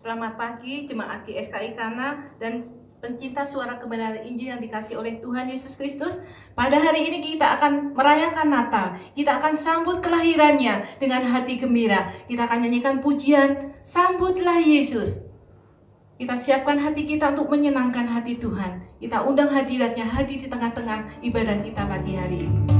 Selamat pagi jemaat GSKI Kana dan pencinta suara kebenaran Injil yang dikasih oleh Tuhan Yesus Kristus. Pada hari ini kita akan merayakan Natal. Kita akan sambut kelahirannya dengan hati gembira. Kita akan nyanyikan pujian Sambutlah Yesus. Kita siapkan hati kita untuk menyenangkan hati Tuhan. Kita undang hadiratnya hadir di tengah-tengah ibadah kita pagi hari ini.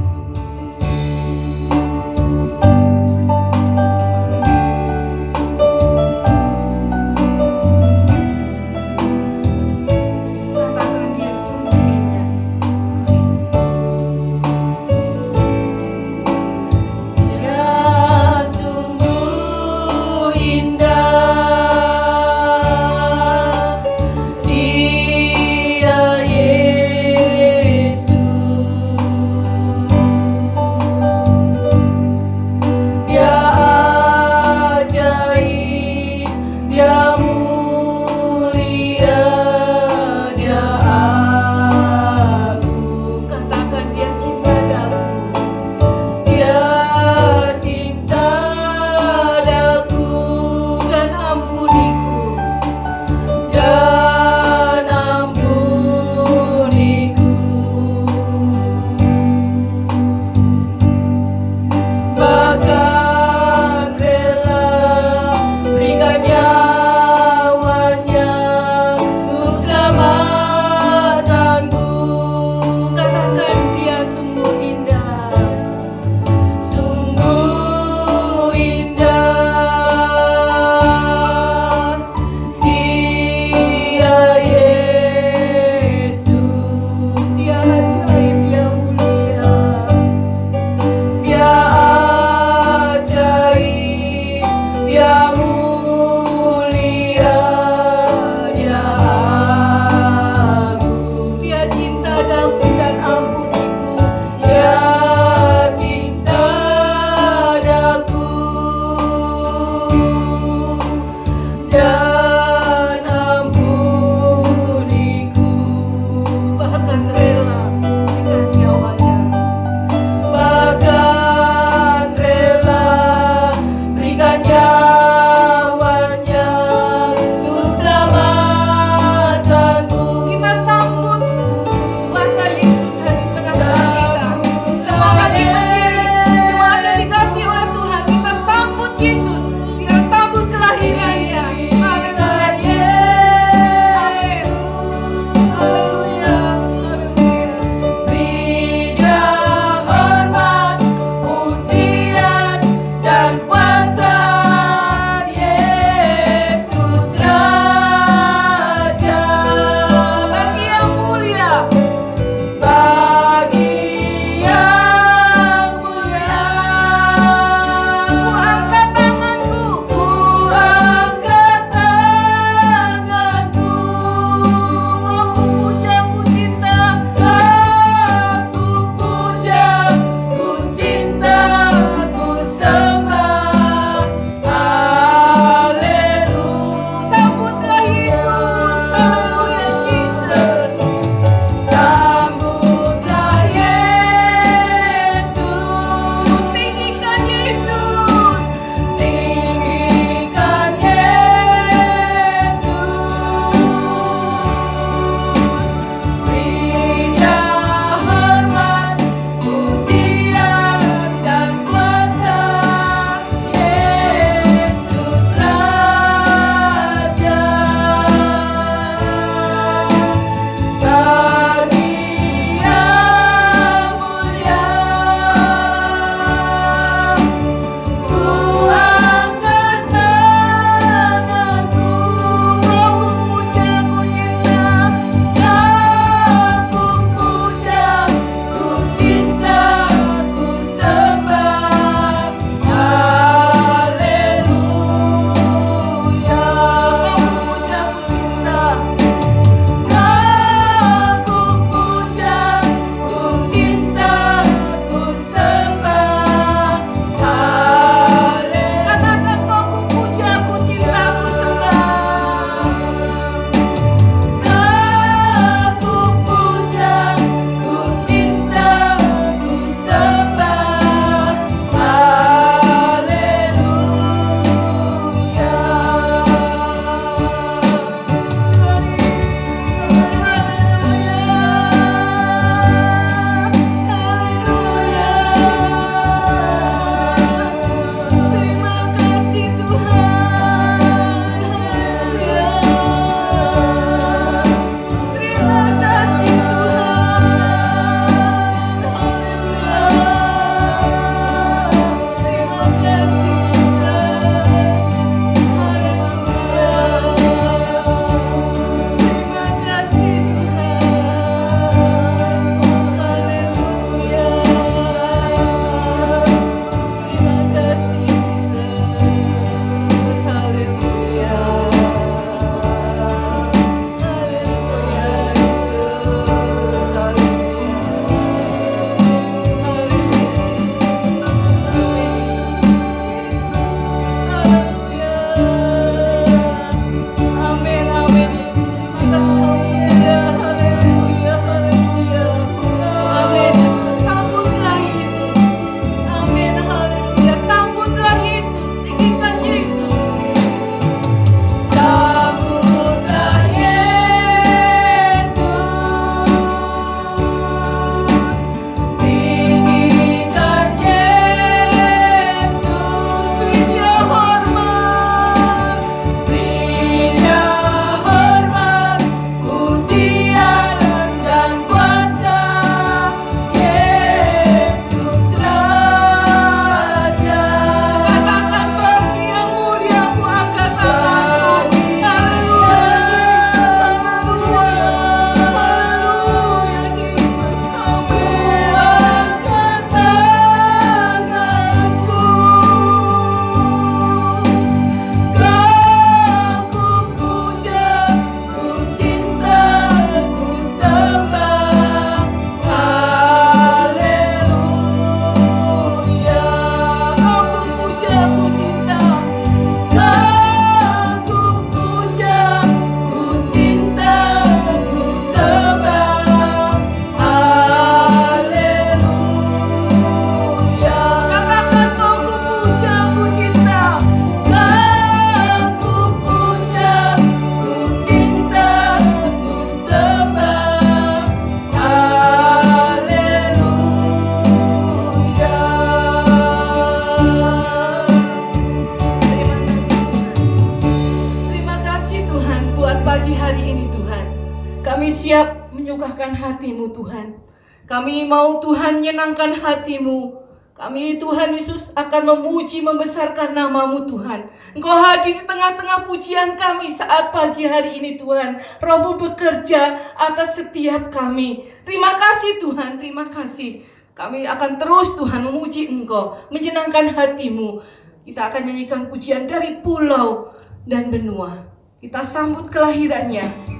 Kami siap menyukakan hati-Mu Tuhan. Kami mau Tuhan menyenangkan hati-Mu. Kami Tuhan Yesus akan memuji membesarkan nama-Mu Tuhan. Engkau hadir di tengah-tengah pujian kami saat pagi hari ini Tuhan. Roh-Mu bekerja atas setiap kami. Terima kasih Tuhan, terima kasih. Kami akan terus Tuhan memuji Engkau, menyenangkan hati-Mu. Kita akan nyanyikan pujian dari pulau dan benua. Kita sambut kelahirannya.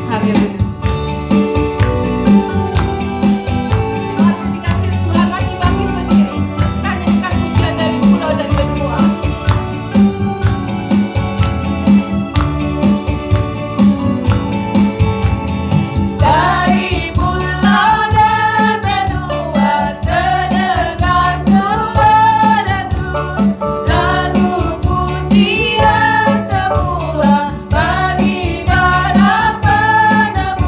Haleluya. Pujian semula bagi para penebus.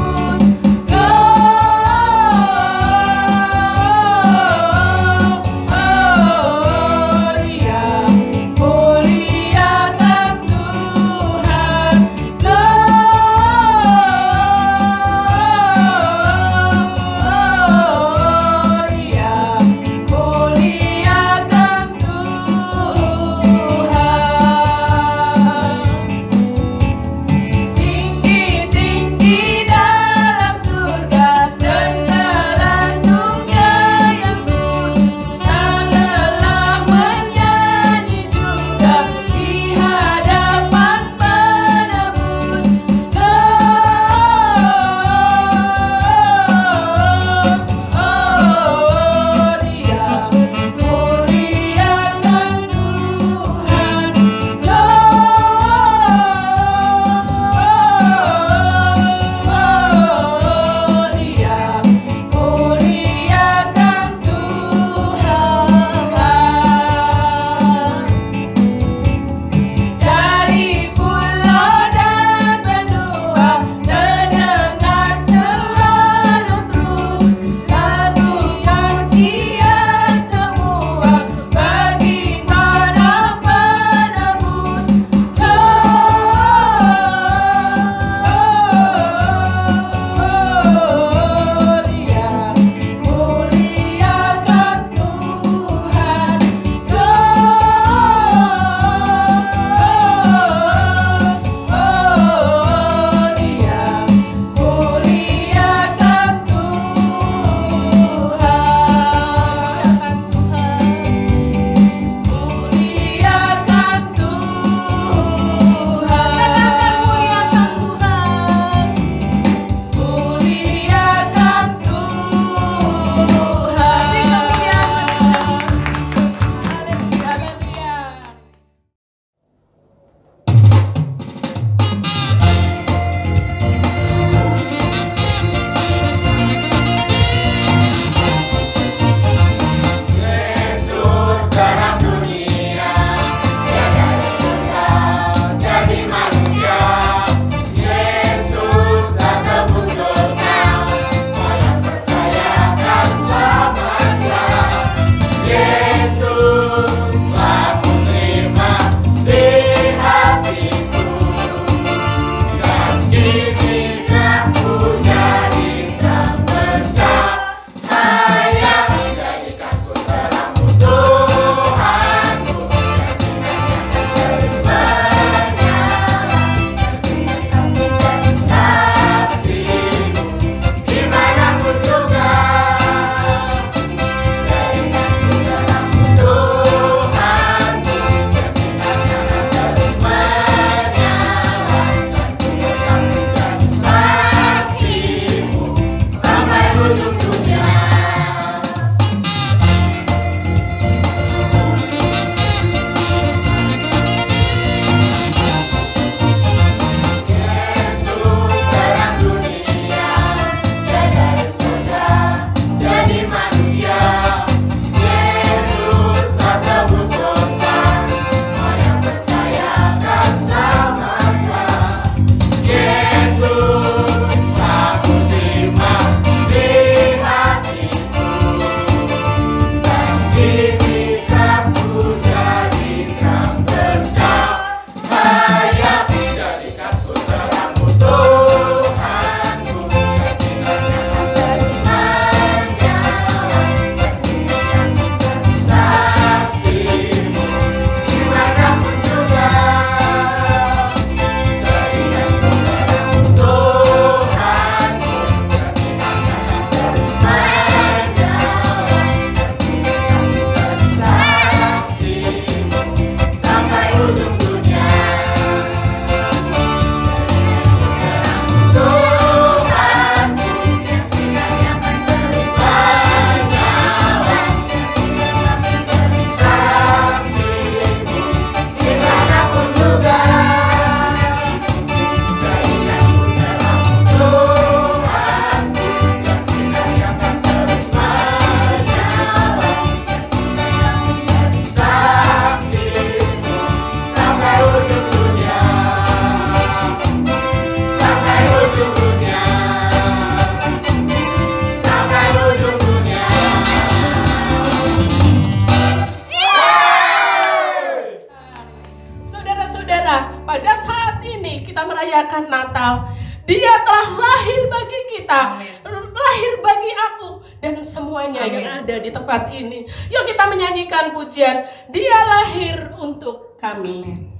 saudara, pada saat ini kita merayakan Natal. Dia telah lahir bagi kita, lahir bagi aku dan semuanya yang ada di tempat ini. Yuk kita menyanyikan pujian, Dia lahir untuk kami.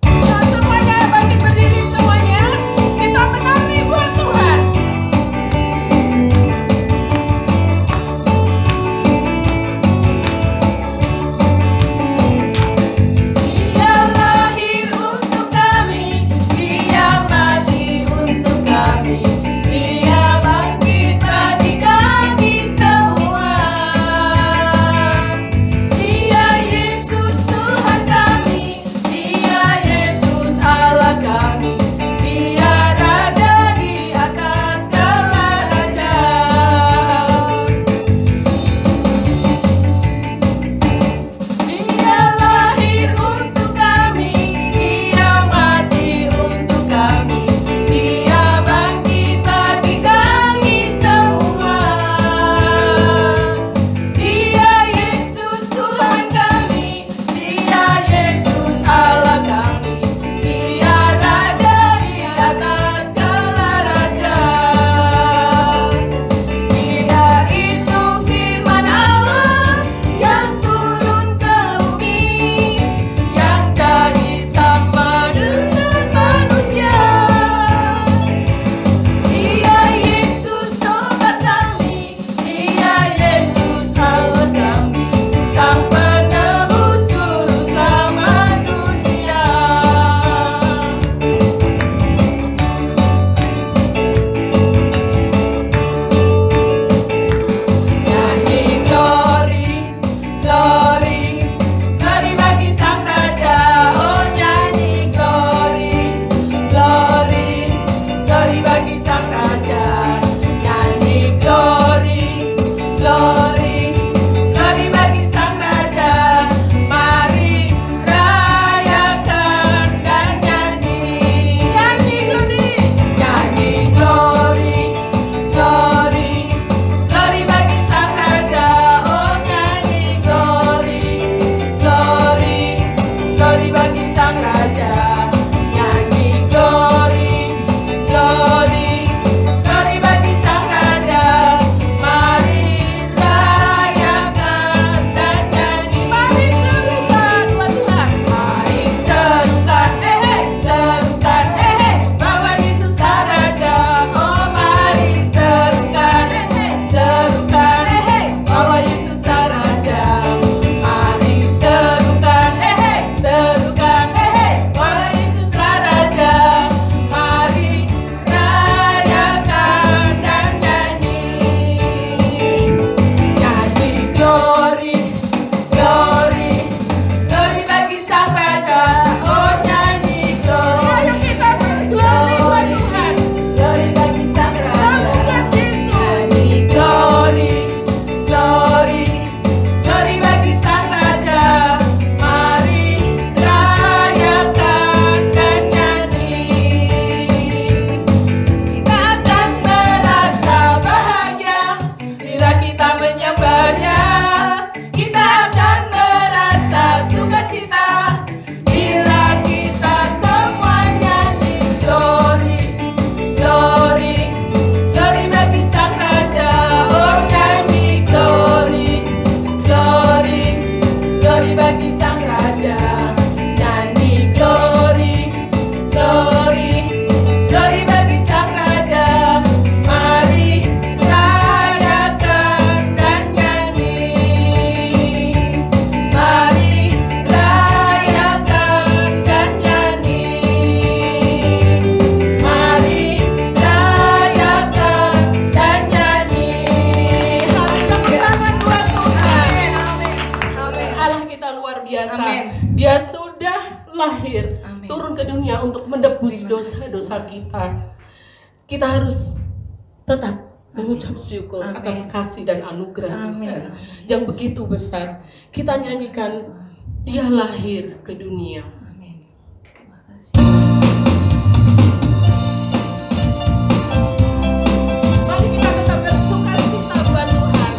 Nah, semuanya bangkit berdiri semuanya, kita menari buat Tuhan. Dia lahir untuk kami, Dia mati untuk kami, Dia bangkit bagi kami semua. Dia Yesus Tuhan kami, Dia Yesus Allah kami, Dia Raja di atas segala raja. Dia lahir untuk kami, Dia mati untuk kami, Dia bangkit bagi kami semua. Dia Yesus Tuhan kami, Dia Yesus Allah kami, Dia Raja di atas segala raja. Dia itu firman Allah yang turun ke bumi, yang jadi sama dengan manusia. Dia Yesus Tuhan kami, Dia Yesus Allah kami, Sang penebus juru selamat dunia. Nyanyi glory, glory, glory bagi Sang Raja. Oh nyanyi glory, glory, glory bagi Sang Raja. Nyanyi glory, glory, glory bagi Sang Raja. Mari rayakan dan nyanyi, nyanyi glory, nyanyi glory, glory, glory bagi Sang Raja. Oh nyanyi glory, glory, glory bagi Sang Raja. Nyanyi glory, glory, glory bagi Sang Raja. Mari rayakan dan nyanyi. Mari serukan buat Tuhan. Mari serukan, serukan, bahwa Yesus Raja. Oh mari serukan, serukan, bahwa Yesus Raja. Mari serukan, serukan, bahwa Yesus Raja. Mari rayakan dan nyanyi. Nyanyi glory, glory, glory bagi Sang Raja. Oh nyanyi glory. Ayo kita berglory buat Tuhan. Glory bagi Sang Raja. Nyanyi glory, glory, glory bagi Sang Raja. Mari rayakan dan nyanyi. Kita akan merasa bahagia bila kita menyembahnya. Kita akan merasa sukacita bila kita semua nyanyi glory, glory, glory bagi Sang Raja. Oh nyanyi glory, glory, glory bagi Sang Raja. Nyanyi glory, glory, glory bagi Sang Raja. Mari rayakan dan nyanyi. Mari rayakan dan nyanyi. Mari rayakan dan nyanyi. Hari tepuk tangan buat Tuhan. Allah kita luar biasa. Amin. Dia sudah lahir, Amin. turun ke dunia untuk menebus Terima dosa-dosa kita. Kita harus tetap mengucap syukur Amin. atas kasih dan anugerah Amin. Tuhan yang begitu besar. Kita nyanyikan, Dia lahir ke dunia. Amin. Terima kasih. Mari kita tetap bersukacita buat Tuhan.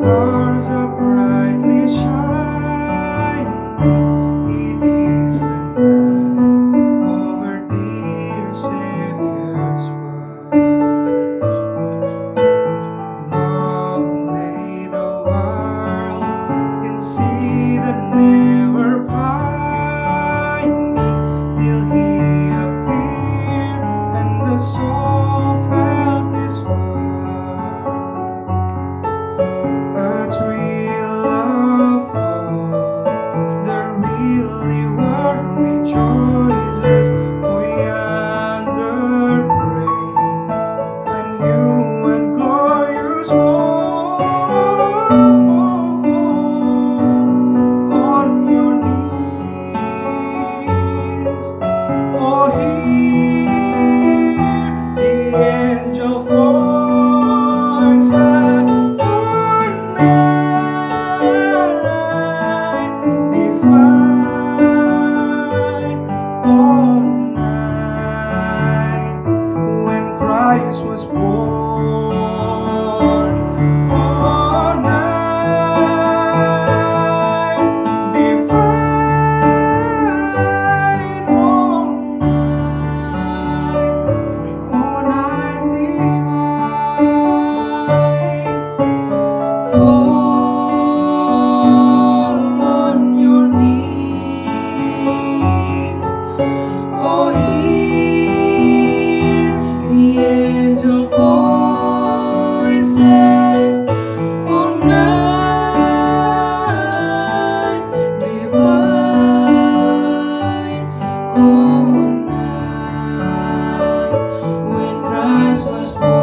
stars are brightly shine. It is the night over dear Savior's world. Long lay the world in sea that never pined, till He appeared and the soul felt His word. A thrill of hope, the really world rejoices, for yonder break a new and glorious morn. On your knees, oh, hear the angel voices. Good night, divine, all night, when Christ was born. All night, divine, all night divine. Fall on your knees, oh, hear the angel voices. Oh, night divine, oh, night, when Christ was born.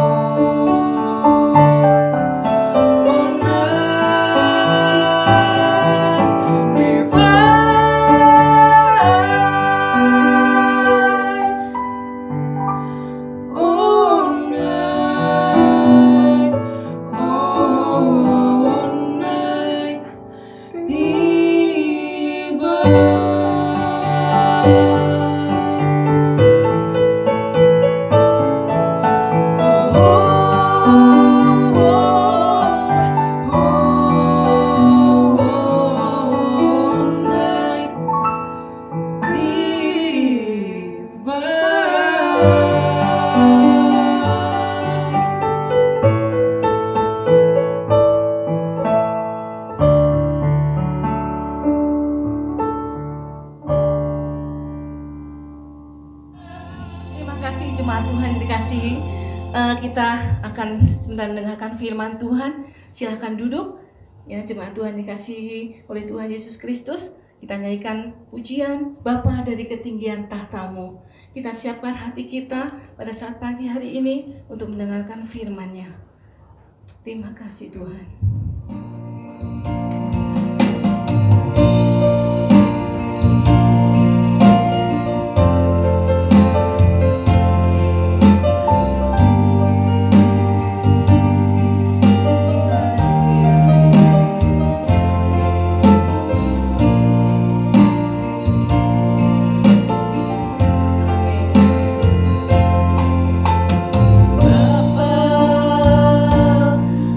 Oh, night divine, oh, night, Terima kasih jemaat Tuhan yang dikasihi. Kita akan sebentar mendengarkan firman Tuhan. Silakan duduk. Ya, jemaat Tuhan dikasihi oleh Tuhan Yesus Kristus. Kita nyanyikan pujian Bapa dari ketinggian tahtamu. Kita siapkan hati kita pada saat pagi hari ini untuk mendengarkan firman-Nya. Terima kasih Tuhan.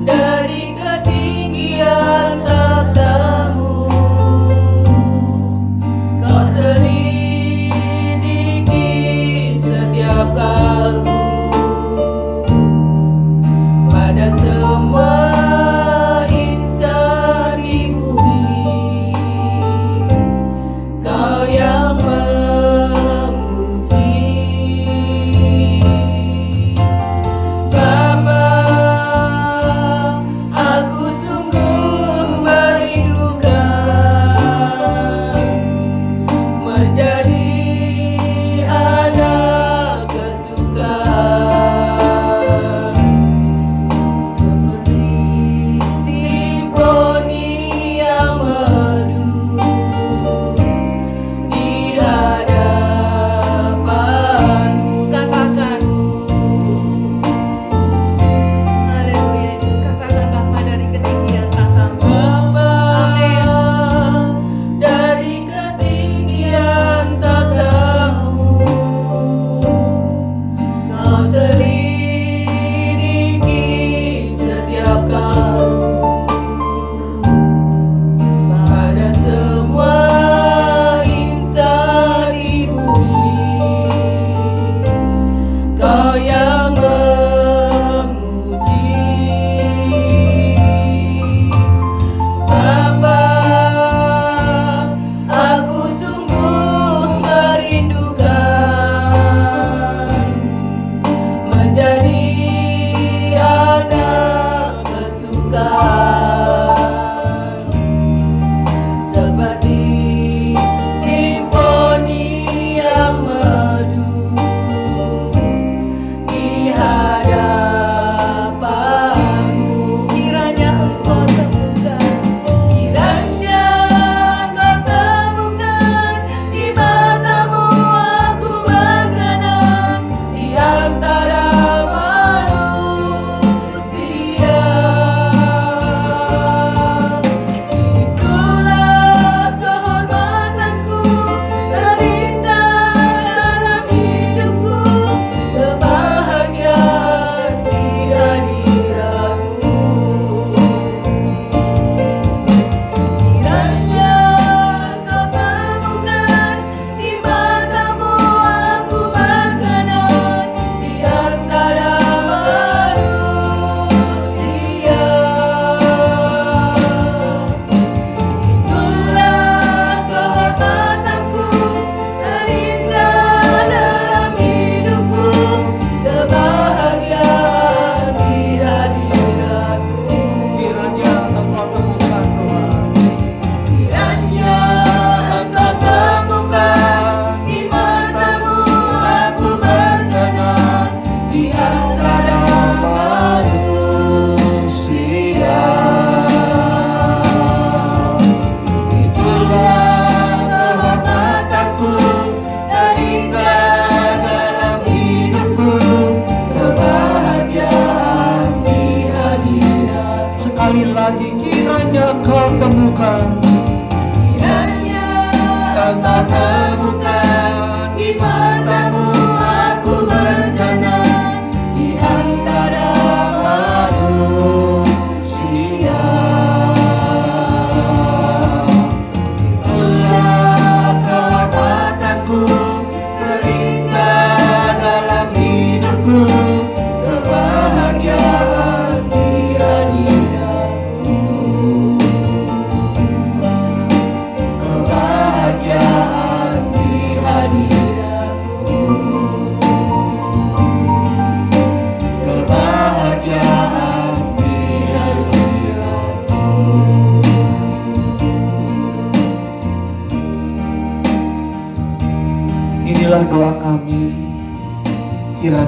Dari ketinggian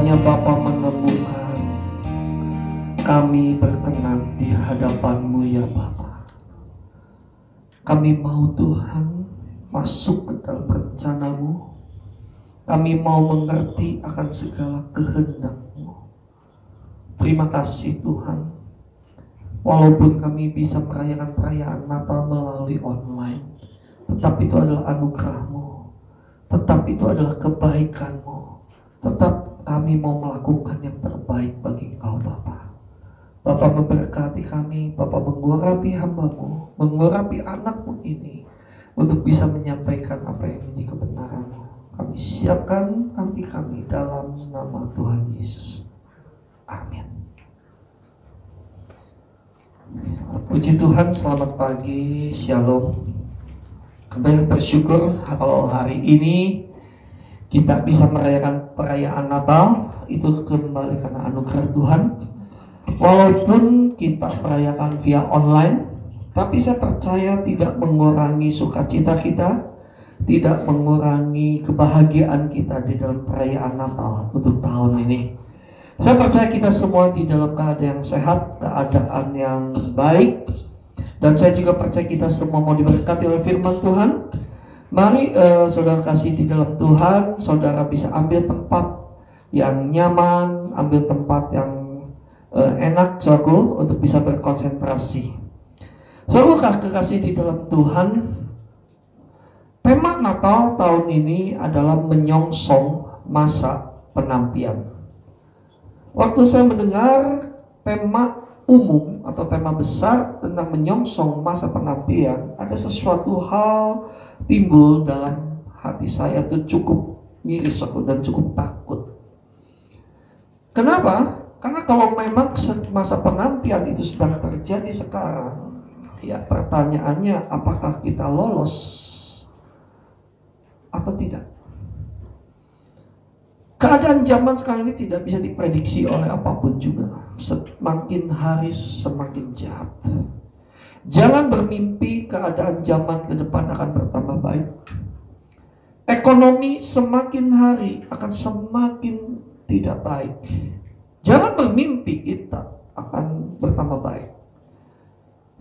kiranya Bapa menemukan kami berkenan di hadapan-Mu ya Bapa. Kami mau Tuhan masuk ke dalam rencana-Mu. Kami mau mengerti akan segala kehendak-Mu. Terima kasih Tuhan. Walaupun kami bisa merayakan perayaan Natal melalui online, tetap itu adalah anugerah-Mu, tetap itu adalah kebaikan-Mu, tetap kami mau melakukan yang terbaik bagi Engkau Bapa. Bapa memberkati kami, Bapa mengurapi hamba-Mu, mengurapi anak-Mu ini untuk bisa menyampaikan apa yang menjadi kebenaran-Mu. Kami siapkan hati kami dalam nama Tuhan Yesus. Amin. Puji Tuhan, selamat pagi, shalom. Kembali bersyukur kalau hari ini kita bisa merayakan perayaan Natal. Itu kembali karena anugerah Tuhan. Walaupun kita merayakan via online, tapi saya percaya tidak mengurangi sukacita kita, tidak mengurangi kebahagiaan kita di dalam perayaan Natal untuk tahun ini. Saya percaya kita semua di dalam keadaan yang sehat, keadaan yang baik. Dan saya juga percaya kita semua mau diberkati oleh firman Tuhan. Mari saudara kasih di dalam Tuhan, saudara bisa ambil tempat yang nyaman, ambil tempat yang enak, saudaraku, untuk bisa berkonsentrasi. Saudara kekasih di dalam Tuhan, tema Natal tahun ini adalah menyongsong masa penantian. Waktu saya mendengar tema umum atau tema besar tentang menyongsong masa penantian, ada sesuatu hal timbul dalam hati saya itu cukup miris dan cukup takut. Kenapa? Karena kalau memang masa penantian itu sedang terjadi sekarang, ya pertanyaannya apakah kita lolos atau tidak? Keadaan zaman sekarang ini tidak bisa diprediksi oleh apapun juga. Semakin hari semakin jahat. Jangan bermimpi keadaan zaman ke depan akan bertambah baik. Ekonomi semakin hari akan semakin tidak baik. Jangan bermimpi kita akan bertambah baik.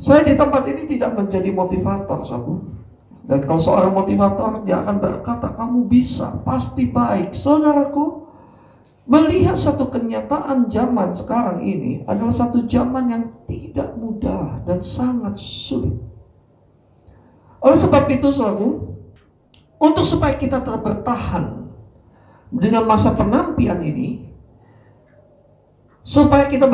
Saya di tempat ini tidak menjadi motivator, saudaraku. Dan kalau seorang motivator, dia akan berkata, kamu bisa, pasti baik. Saudaraku, melihat satu kenyataan zaman sekarang ini adalah satu zaman yang tidak mudah dan sangat sulit. Oleh sebab itu, saudaraku, untuk supaya kita tetap bertahan dengan masa penantian ini, supaya kita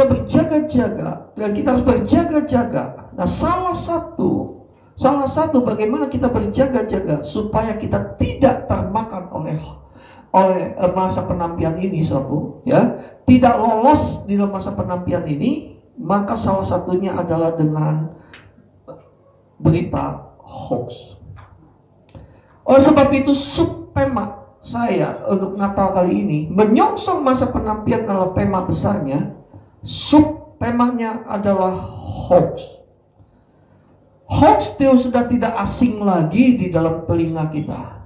berjaga-jaga, dan kita harus berjaga-jaga. Nah, salah satu bagaimana kita berjaga-jaga supaya kita tidak termakan oleh masa penantian ini, saudaraku, ya, tidak lolos di dalam masa penantian ini, maka salah satunya adalah dengan berita hoax. Oleh sebab itu, subtema saya untuk Natal kali ini, menyongsong masa penantian adalah tema besarnya, subtemanya adalah hoax. Hoax itu sudah tidak asing lagi di dalam telinga kita.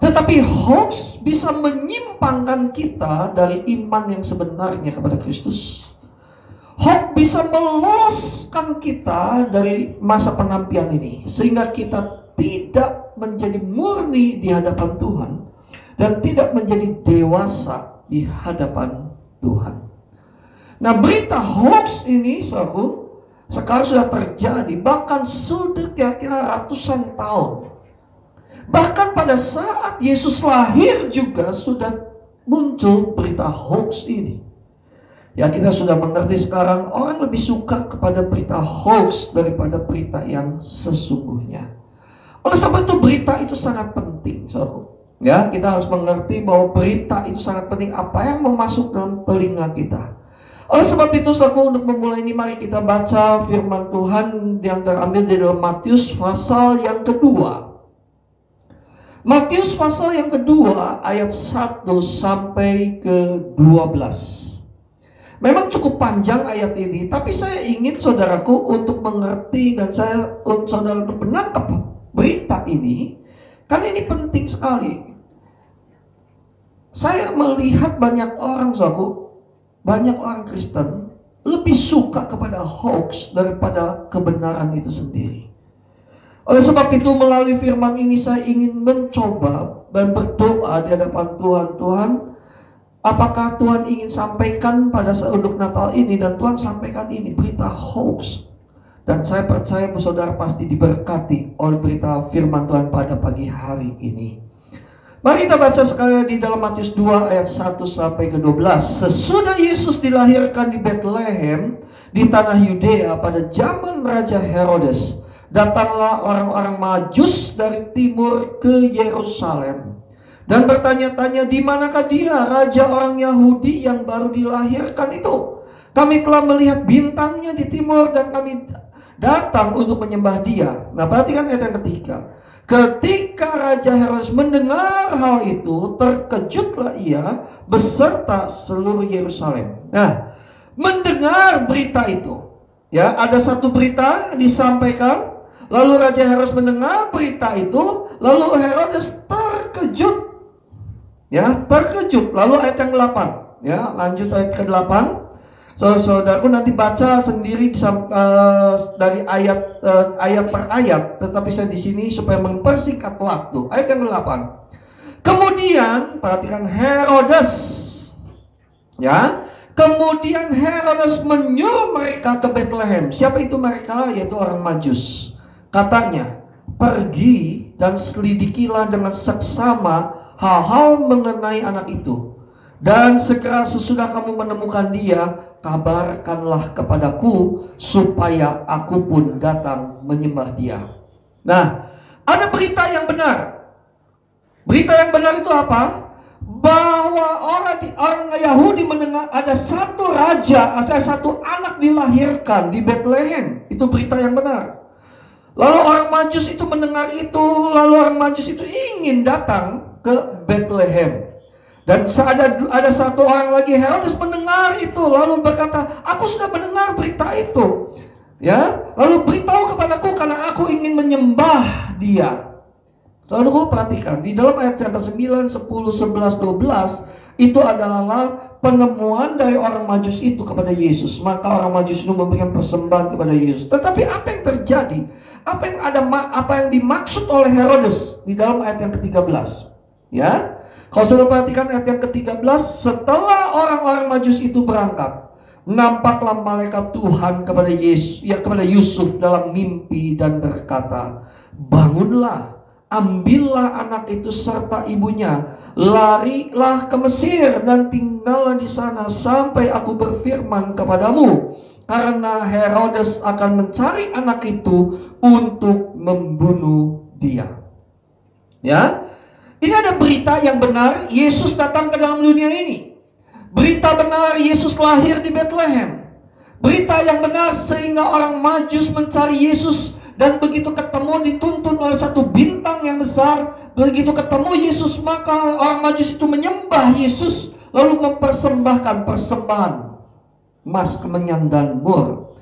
Tetapi hoax bisa menyimpangkan kita dari iman yang sebenarnya kepada Kristus. Hoax bisa meloloskan kita dari masa penantian ini, sehingga kita tidak menjadi murni di hadapan Tuhan dan tidak menjadi dewasa di hadapan Tuhan. Nah, berita hoax ini, saudaraku, sekarang sudah terjadi, bahkan sudah kira-kira ratusan tahun. Bahkan pada saat Yesus lahir juga sudah muncul berita hoax ini. Ya, kita sudah mengerti sekarang orang lebih suka kepada berita hoax daripada berita yang sesungguhnya. Oleh sebab itu berita itu sangat penting, saudara. Ya, kita harus mengerti bahwa berita itu sangat penting, apa yang memasuk dalam telinga kita. Oleh sebab itu, saudara, untuk memulai ini mari kita baca firman Tuhan yang terambil dari dalam Matius pasal yang kedua. Matius pasal yang kedua ayat 1 sampai ke 12. Memang cukup panjang ayat ini, tapi saya ingin saudaraku untuk mengerti dan saudara untuk menangkap berita ini, karena ini penting sekali. Saya melihat banyak orang, banyak orang Kristen lebih suka kepada hoax daripada kebenaran itu sendiri. Oleh sebab itu, melalui firman ini saya ingin mencoba dan berdoa di hadapan Tuhan. Tuhan, apakah Tuhan ingin sampaikan pada untuk Natal ini, dan Tuhan sampaikan ini berita hoax. Dan saya percaya saudara pasti diberkati oleh berita firman Tuhan pada pagi hari ini. Mari kita baca sekali di dalam Matius 2 ayat 1 sampai ke 12. Sesudah Yesus dilahirkan di Bethlehem di tanah Yudea pada zaman Raja Herodes, datanglah orang-orang Majus dari timur ke Yerusalem dan bertanya-tanya, di manakah dia, raja orang Yahudi yang baru dilahirkan itu? Kami telah melihat bintangnya di timur dan kami datang untuk menyembah dia. Nah, perhatikan ayat yang ketiga. Ketika Raja Herodes mendengar hal itu, terkejutlah ia beserta seluruh Yerusalem. Nah, mendengar berita itu, ya, ada satu berita disampaikan, lalu Raja Herodes mendengar berita itu, lalu Herodes terkejut, ya, terkejut. Lalu ayat yang 8, ya, lanjut ayat ke-8. Saudaraku nanti baca sendiri dari ayat per ayat, tetapi saya di sini supaya mempersingkat waktu. Ayat yang 8. Kemudian perhatikan Herodes, ya. Kemudian Herodes menyuruh mereka ke Bethlehem. Siapa itu mereka? Yaitu orang Majus. Katanya, pergi dan selidikilah dengan seksama hal-hal mengenai anak itu. Dan segera sesudah kamu menemukan dia, kabarkanlah kepadaku supaya aku pun datang menyembah dia. Nah, ada berita yang benar. Berita yang benar itu apa? Bahwa orang Yahudi mendengar ada satu raja, satu anak dilahirkan di Bethlehem. Itu berita yang benar. Lalu orang Majus itu mendengar itu, lalu orang Majus itu ingin datang ke Bethlehem. Dan ada satu orang lagi, Herodes, mendengar itu, lalu berkata, aku sudah mendengar berita itu, ya, lalu beritahu kepadaku karena aku ingin menyembah dia. Lalu kau perhatikan di dalam ayat yang ke-9, 10, 11, 12 itu adalah penemuan dari orang Majus itu kepada Yesus. Maka orang Majus itu memberikan persembahan kepada Yesus. Tetapi apa yang terjadi? Apa yang dimaksud oleh Herodes di dalam ayat yang ke-13? Ya. Kalau sudah perhatikan ayat yang ke-13, setelah orang-orang Majus itu berangkat, nampaklah malaikat Tuhan kepada Yusuf dalam mimpi dan berkata, bangunlah, ambillah anak itu serta ibunya, larilah ke Mesir dan tinggallah di sana sampai aku berfirman kepadamu, karena Herodes akan mencari anak itu untuk membunuh dia. Ya. Ini ada berita yang benar, Yesus datang ke dalam dunia ini. Berita benar, Yesus lahir di Bethlehem. Berita yang benar sehingga orang Majus mencari Yesus, dan begitu ketemu dituntun oleh satu bintang yang besar. Begitu ketemu Yesus, maka orang Majus itu menyembah Yesus, lalu mempersembahkan persembahan emas, kemenyan, dan mur.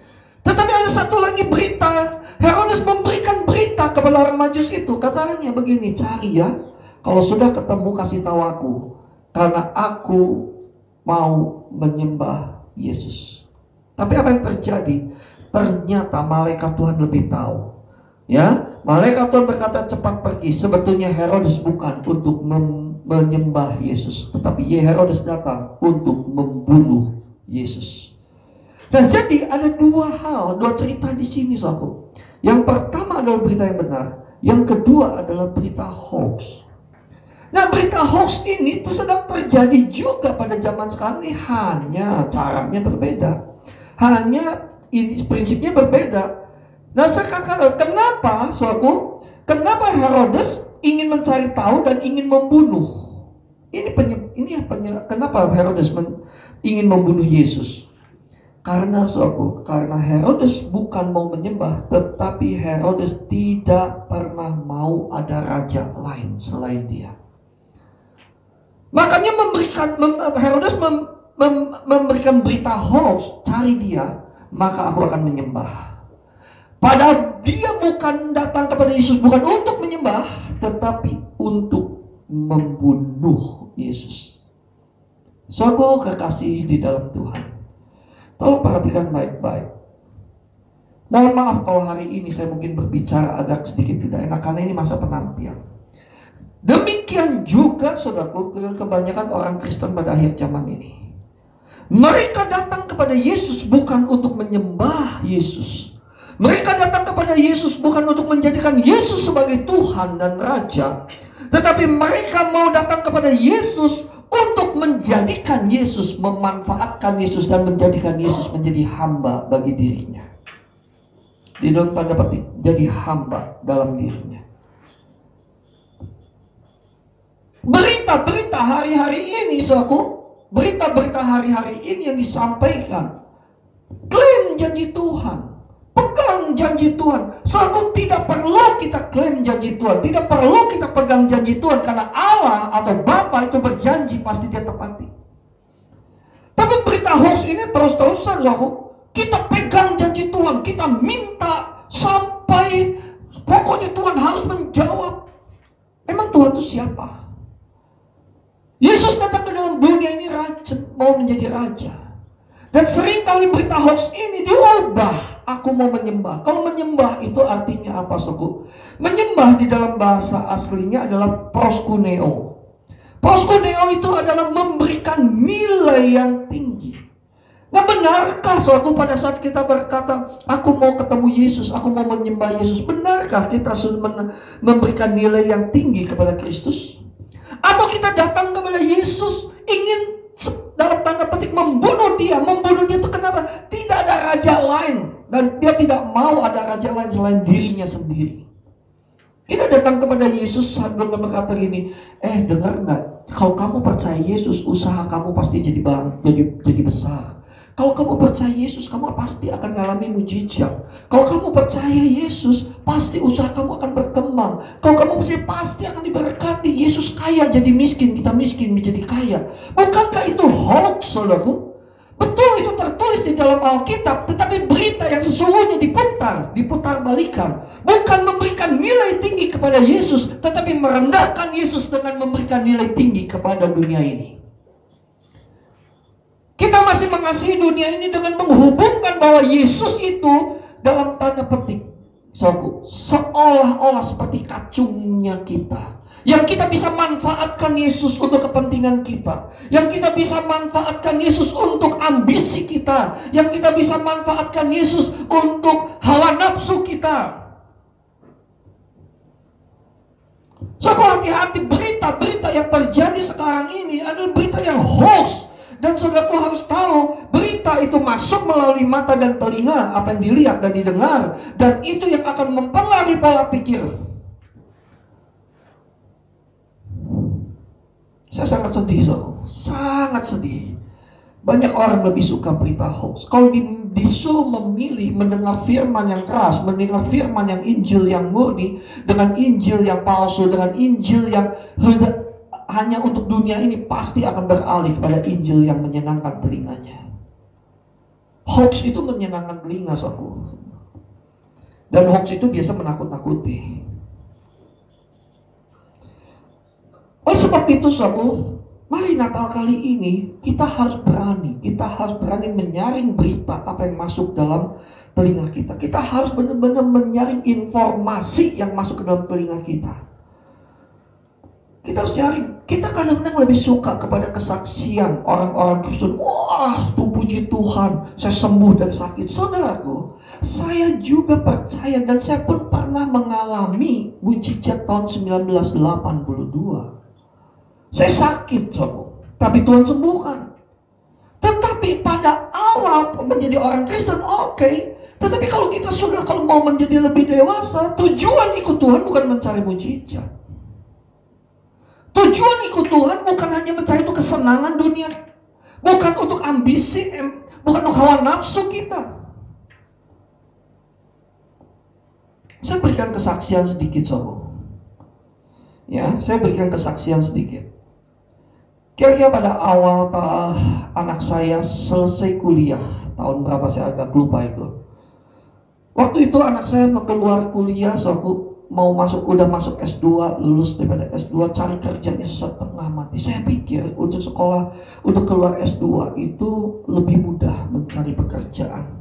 Tetapi ada satu lagi berita, Herodes memberikan berita kepada orang Majus itu. Katanya begini, cari ya, kalau sudah ketemu kasih tahu aku, karena aku mau menyembah Yesus. Tapi apa yang terjadi? Ternyata malaikat Tuhan lebih tahu. Ya, malaikat Tuhan berkata, cepat pergi. Sebetulnya Herodes bukan untuk menyembah Yesus, tetapi Herodes datang untuk membunuh Yesus. Nah, jadi ada dua cerita di sini, saudaraku. Yang pertama adalah berita yang benar, yang kedua adalah berita hoax. Nah, berita hoax ini sedang terjadi juga pada zaman sekarang ini, hanya caranya berbeda. Hanya ini prinsipnya berbeda. Nah, sekarang kenapa, saudaraku? Kenapa Herodes ingin mencari tahu dan ingin membunuh? Kenapa Herodes ingin membunuh Yesus? Karena, saudaraku, karena Herodes bukan mau menyembah, tetapi Herodes tidak pernah mau ada raja lain selain dia. Makanya Herodes memberikan berita hoax, cari dia, maka aku akan menyembah. Padahal dia bukan datang kepada Yesus bukan untuk menyembah, tetapi untuk membunuh Yesus. Saudara kekasih di dalam Tuhan, tolong perhatikan baik-baik. Mohon maaf kalau hari ini saya mungkin berbicara agak sedikit tidak enak, karena ini masa penampilan. Demikian juga saudaraku, kebanyakan orang Kristen pada akhir zaman ini. Mereka datang kepada Yesus bukan untuk menyembah Yesus. Mereka datang kepada Yesus bukan untuk menjadikan Yesus sebagai Tuhan dan Raja. Tetapi mereka mau datang kepada Yesus untuk menjadikan Yesus, memanfaatkan Yesus dan menjadikan Yesus menjadi hamba bagi dirinya. Di dalam tanda petik, jadi hamba dalam dirinya. Berita-berita hari-hari ini, saudaraku, berita-berita hari-hari ini yang disampaikan, klaim janji Tuhan, pegang janji Tuhan. Saudaraku, tidak perlu kita klaim janji Tuhan, tidak perlu kita pegang janji Tuhan, karena Allah atau Bapa itu berjanji pasti dia tepati. Tapi berita hoax ini terus-terusan, saudaraku. Kita pegang janji Tuhan, kita minta sampai pokoknya Tuhan harus menjawab. Emang Tuhan itu siapa? Yesus datang ke dalam dunia ini mau menjadi raja. Dan seringkali berita hoax ini diubah. Aku mau menyembah. Kalau menyembah itu artinya apa, saudaraku? Menyembah di dalam bahasa aslinya adalah proskuneo. Proskuneo itu adalah memberikan nilai yang tinggi. Nah, benarkah saudaraku pada saat kita berkata, aku mau ketemu Yesus, aku mau menyembah Yesus, benarkah kita sudah memberikan nilai yang tinggi kepada Kristus? Atau kita datang kepada Yesus ingin dalam tanda petik membunuh dia itu kenapa? Tidak ada raja lain, dan dia tidak mau ada raja lain selain dirinya sendiri. Kita datang kepada Yesus sambil berkata gini, dengar nggak? Kalau kamu percaya Yesus, usaha kamu pasti jadi besar. Kalau kamu percaya Yesus, kamu pasti akan mengalami mujizat. Kalau kamu percaya Yesus, pasti usaha kamu akan berkembang. Kalau kamu percaya, pasti akan diberkati. Yesus kaya jadi miskin, kita miskin menjadi kaya. Bukankah itu hoax, saudaraku? Betul, itu tertulis di dalam Alkitab, tetapi berita yang sesungguhnya diputar balikan. Bukan memberikan nilai tinggi kepada Yesus, tetapi merendahkan Yesus dengan memberikan nilai tinggi kepada dunia ini. Kita masih mengasihi dunia ini dengan menghubungkan bahwa Yesus itu dalam tanda petik, seolah-olah seperti kacungnya kita. Yang kita bisa manfaatkan Yesus untuk kepentingan kita. Yang kita bisa manfaatkan Yesus untuk ambisi kita. Yang kita bisa manfaatkan Yesus untuk hawa nafsu kita. Hati-hati, berita-berita yang terjadi sekarang ini adalah berita yang hoax. Dan saudaraku harus tahu, berita itu masuk melalui mata dan telinga, apa yang dilihat dan didengar, dan itu yang akan mempengaruhi pola pikir. Saya sangat sedih, sangat sedih. Banyak orang lebih suka berita hoax. Kalau disuruh memilih mendengar firman yang keras, mendengar firman yang Injil yang murni, dengan Injil yang palsu, dengan Injil yang hanya untuk dunia ini, pasti akan beralih kepada Injil yang menyenangkan telinganya. Hoax itu menyenangkan telinga, saudaraku. Dan hoax itu biasa menakut-nakuti. Oleh sebab itu, saudaraku, mari Natal kali ini kita harus berani menyaring berita apa yang masuk dalam telinga kita. Kita harus benar-benar menyaring informasi yang masuk ke dalam telinga kita. Kita harus cari. Kita kadang-kadang lebih suka kepada kesaksian orang-orang Kristen. Wah, puji Tuhan, saya sembuh dari sakit. Saudaraku, saya juga percaya dan saya pun pernah mengalami mujizat tahun 1982. Saya sakit, tapi Tuhan sembuhkan. Tetapi pada awal menjadi orang Kristen, oke. Tetapi kalau mau menjadi lebih dewasa, tujuan ikut Tuhan bukan mencari mujizat. Tujuan ikut Tuhan bukan hanya mencari itu kesenangan dunia, bukan untuk ambisi, bukan untuk hawa nafsu kita. Saya berikan kesaksian sedikit, saudara. Ya, saya berikan kesaksian sedikit. Kira-kira pada awal anak saya selesai kuliah, tahun berapa saya agak lupa itu. Waktu itu anak saya mau keluar kuliah, saudara. udah masuk S2, lulus daripada S2, cari kerjanya setengah mati. Saya pikir untuk sekolah, untuk keluar S2 itu lebih mudah mencari pekerjaan.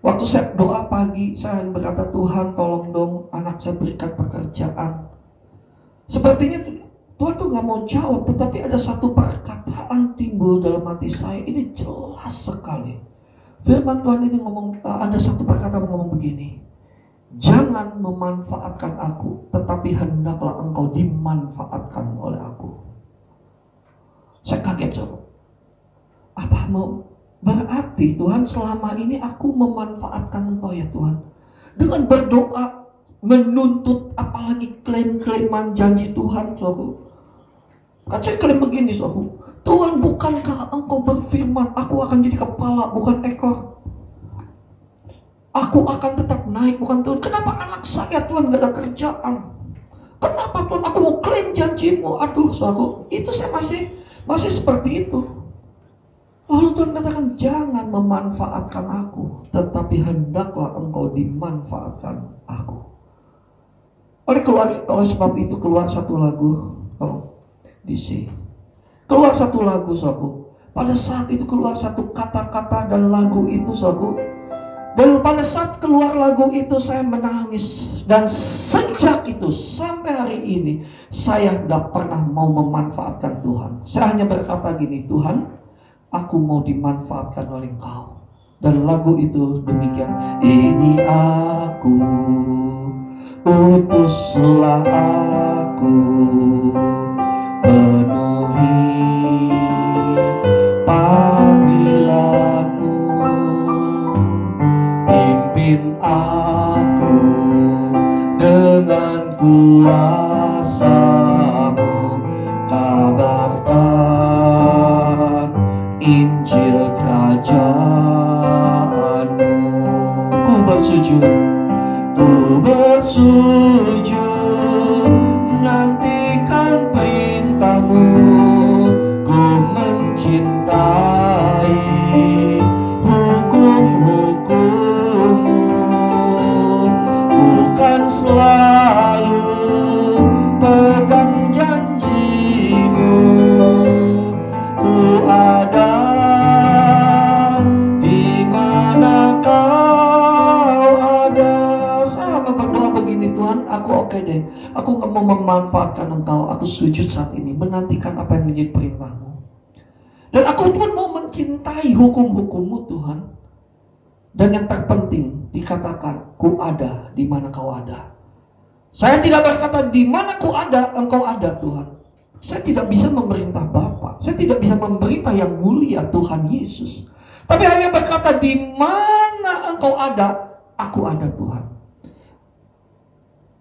Waktu saya doa pagi, saya berkata, Tuhan tolong dong anak saya berikan pekerjaan. Sepertinya Tuhan tuh gak mau jawab, tetapi ada satu perkataan timbul dalam hati saya. Ini jelas sekali. Firman Tuhan ini ngomong, ada satu perkataan ngomong begini. Jangan memanfaatkan aku, tetapi hendaklah engkau dimanfaatkan oleh aku. Saya kaget, saudara. Apa mau berarti Tuhan selama ini aku memanfaatkan engkau ya Tuhan? Dengan berdoa, menuntut, apalagi klaim-klaiman janji Tuhan, saudara. Kan saya klaim begini, saudara. Tuhan, bukankah engkau berfirman aku akan jadi kepala bukan ekor? Aku akan tetap naik bukan turun. Kenapa anak saya Tuhan gak ada kerjaan? Kenapa Tuhan aku mau klaim janjimu? Aduh saudara, itu saya masih seperti itu. Lalu Tuhan katakan, jangan memanfaatkan aku, tetapi hendaklah engkau dimanfaatkan aku. Oleh sebab itu keluar satu lagu. Tolong DC. Keluar satu lagu, saudara. Pada saat itu keluar satu kata-kata dan lagu itu, saudara. Dan pada saat keluar lagu itu saya menangis. Dan sejak itu sampai hari ini saya tidak pernah mau memanfaatkan Tuhan. Saya hanya berkata gini, Tuhan, aku mau dimanfaatkan oleh Engkau. Dan lagu itu demikian. Ini aku, utuslah aku, penuhi panggilanmu, pimpin aku dengan kuasa-Mu, kabarkan Injil kerajaan-Mu. Ku bersujud, nantikan perintah-Mu, ku mencintai hukum-hukum-Mu, ku kan selalu pegang janji-Mu, ku ada di mana Kau ada. Saya berdoa begini, Tuhan, aku oke deh, aku gak mau memanfaatkan Engkau, aku sujud saat ini, menantikan apa yang menjadi perintah-Mu. Dan aku Tuhan mau mencintai hukum-hukum-Mu Tuhan. Dan yang terpenting dikatakan, ku ada di mana Kau ada. Saya tidak berkata di mana Ku ada, Engkau ada Tuhan. Saya tidak bisa memerintah Bapa. Saya tidak bisa memerintah yang mulia Tuhan Yesus. Tapi hanya berkata di mana Engkau ada, aku ada Tuhan.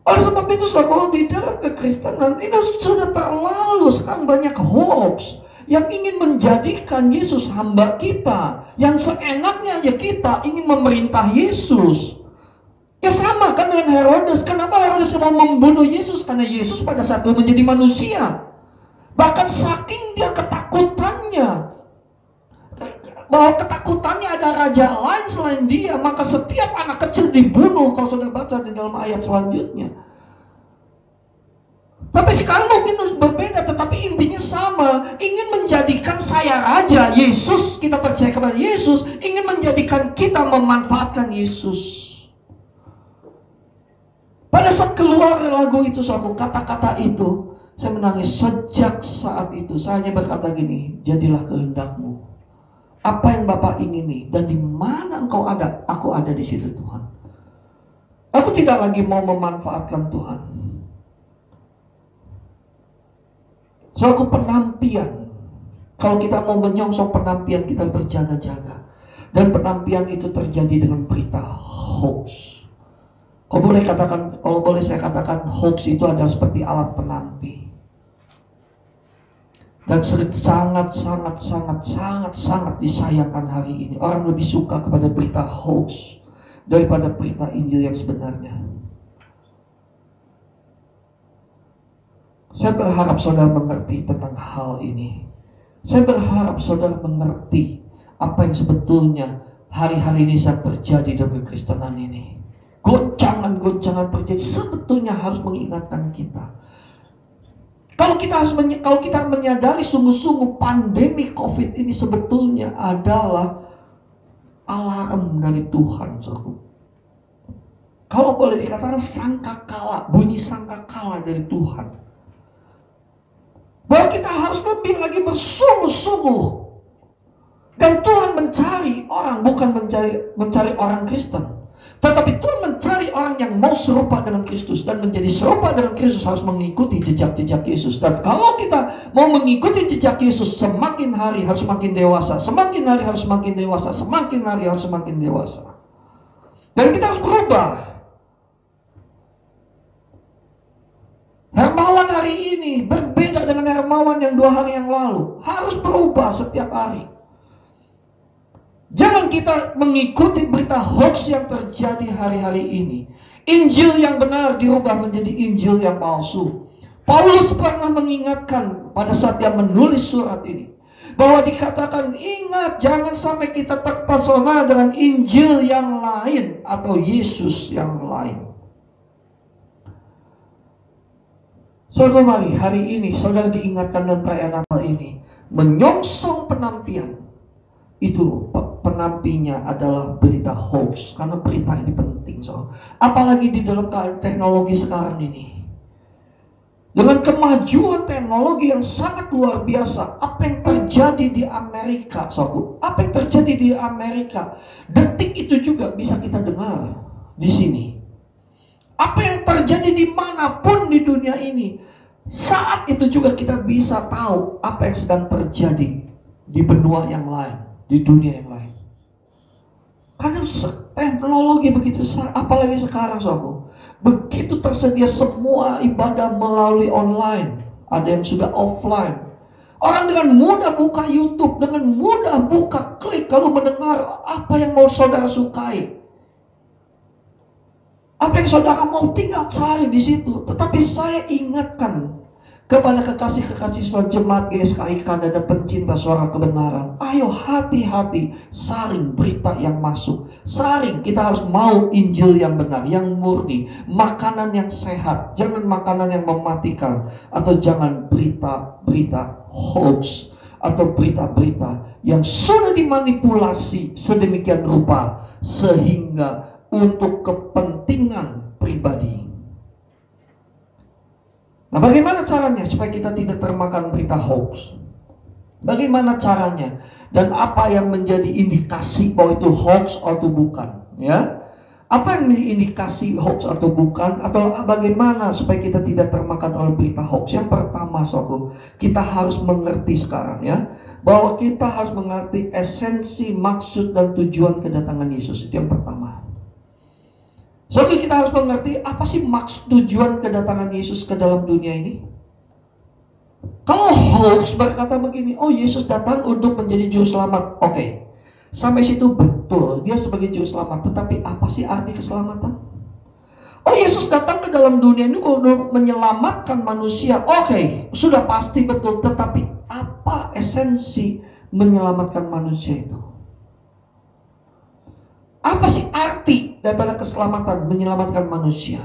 Oleh sebab itu saudara, di dalam kekristenan ini sudah terlalu sekarang banyak hoax yang ingin menjadikan Yesus hamba kita, yang seenaknya aja kita ingin memerintah Yesus. Ya sama kan dengan Herodes. Kenapa Herodes mau membunuh Yesus? Karena Yesus pada saat itu menjadi manusia. Bahkan saking dia ketakutannya, bahwa ketakutannya ada raja lain selain dia, maka setiap anak kecil dibunuh. Kalau sudah baca di dalam ayat selanjutnya. Tapi sekarang mungkin berbeda, tetapi intinya sama. Ingin menjadikan saya raja, Yesus, kita percaya kepada Yesus, ingin menjadikan kita memanfaatkan Yesus. Pada saat keluar lagu itu, suatu kata-kata itu, saya menangis. Sejak saat itu saya hanya berkata gini, jadilah kehendak-Mu. Apa yang Bapak ingini dan di mana Engkau ada, aku ada di situ Tuhan. Aku tidak lagi mau memanfaatkan Tuhan. So aku penampian. Kalau kita mau menyongsong penampian, kita berjaga-jaga. Dan penampian itu terjadi dengan berita hoax. Kalau boleh saya katakan, hoax itu adalah seperti alat penampi. Dan sangat disayangkan hari ini. Orang lebih suka kepada berita hoax daripada berita Injil yang sebenarnya. Saya berharap saudara mengerti tentang hal ini. Saya berharap saudara mengerti apa yang sebetulnya hari-hari ini sedang terjadi dalam kekristenan ini. goncangan-goncangan terjadi, sebetulnya harus mengingatkan kita. Kalau kita menyadari sungguh-sungguh pandemi COVID ini sebetulnya adalah alarm dari Tuhan, saudara. Kalau boleh dikatakan sangkakala, bunyi sangkakala dari Tuhan. Bahwa kita harus lebih lagi bersungguh-sungguh. Dan Tuhan mencari orang, bukan mencari orang Kristen. Tetapi Tuhan mencari orang yang mau serupa dengan Kristus. Dan menjadi serupa dengan Kristus harus mengikuti jejak-jejak Yesus. Dan kalau kita mau mengikuti jejak Yesus, semakin hari harus semakin dewasa. Semakin hari harus semakin dewasa. Semakin hari harus semakin dewasa. Dan kita harus berubah. Hermawan hari ini berbeda dengan hermawan yang 2 hari yang lalu. Harus berubah setiap hari. Jangan kita mengikuti berita hoax yang terjadi hari-hari ini. Injil yang benar dirubah menjadi Injil yang palsu. Paulus pernah mengingatkan pada saat dia menulis surat ini, bahwa dikatakan, ingat, jangan sampai kita terpesona dengan Injil yang lain atau Yesus yang lain. Saudara, mari hari ini saudara diingatkan dalam perayaan Natal ini, menyongsong penampian itu, penampinya adalah berita hoax. Karena berita ini penting, so. Apalagi di dalam teknologi sekarang ini, dengan kemajuan teknologi yang sangat luar biasa. Apa yang terjadi di Amerika, so, apa yang terjadi di Amerika detik itu juga bisa kita dengar di sini. Apa yang terjadi dimanapun di dunia ini, saat itu juga kita bisa tahu apa yang sedang terjadi di benua yang lain, di dunia yang lain. Karena teknologi begitu besar, apalagi sekarang, saudara, begitu tersedia semua ibadah melalui online. Ada yang sudah offline. Orang dengan mudah buka YouTube, dengan mudah buka klik, lalu mendengar apa yang mau saudara sukai. Apa yang saudara mau tinggal cari di situ. Tetapi saya ingatkan kepada kekasih-kekasih jemaat GSKI Kanada dan pencinta suara kebenaran, ayo hati-hati saring berita yang masuk. Saring, kita harus mau Injil yang benar, yang murni, makanan yang sehat, jangan makanan yang mematikan, atau jangan berita-berita hoax atau berita-berita yang sudah dimanipulasi sedemikian rupa sehingga untuk kepentingan pribadi. Nah, bagaimana caranya supaya kita tidak termakan berita hoax? Bagaimana caranya? Dan apa yang menjadi indikasi bahwa itu hoax atau bukan? Ya, apa yang menjadi indikasi hoax atau bukan? Atau bagaimana supaya kita tidak termakan oleh berita hoax? Yang pertama, saudara, kita harus mengerti sekarang, ya, bahwa kita harus mengerti esensi, maksud, dan tujuan kedatangan Yesus. Itu yang pertama. Saudara, kita harus mengerti apa sih maksud, tujuan kedatangan Yesus ke dalam dunia ini. Kalau hoax berkata begini, oh Yesus datang untuk menjadi juru selamat. Oke, sampai situ betul, dia sebagai juru selamat. Tetapi apa sih arti keselamatan? Oh, Yesus datang ke dalam dunia ini untuk menyelamatkan manusia. Oke, sudah pasti betul. Tetapi apa esensi menyelamatkan manusia itu? Apa sih arti daripada keselamatan, menyelamatkan manusia?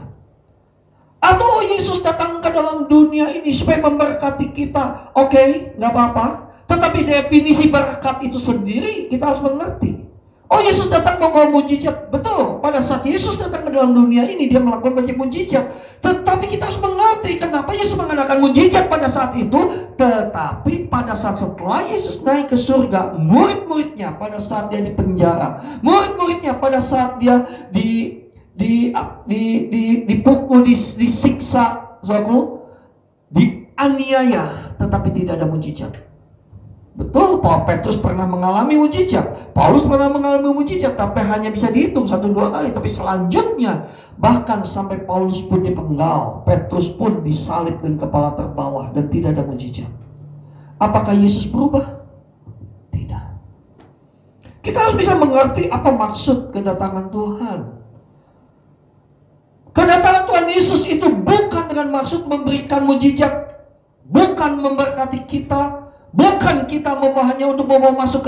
Atau Yesus datang ke dalam dunia ini supaya memberkati kita? Oke, nggak apa-apa. Tetapi definisi berkat itu sendiri kita harus mengerti. Oh, Yesus datang membawa mujizat. Betul, pada saat Yesus datang ke dalam dunia ini, dia melakukan banyak mujizat. Tetapi kita harus mengerti kenapa Yesus mengadakan mujizat pada saat itu. Tetapi pada saat setelah Yesus naik ke surga, murid-muridnya pada saat dia di penjara, murid-muridnya pada saat dia dipukul, disiksa, dianiaya, tetapi tidak ada mujizat. Betul, Petrus pernah mengalami mujizat, Paulus pernah mengalami mujizat, tapi hanya bisa dihitung 1-2 kali. Tapi selanjutnya, bahkan sampai Paulus pun dipenggal, Petrus pun disalib dan kepala terbawah, dan tidak ada mujizat. Apakah Yesus berubah? Tidak. Kita harus bisa mengerti apa maksud kedatangan Tuhan. Kedatangan Tuhan Yesus itu bukan dengan maksud memberikan mujizat, bukan memberkati kita, Bukan kita hanya untuk membawa masuk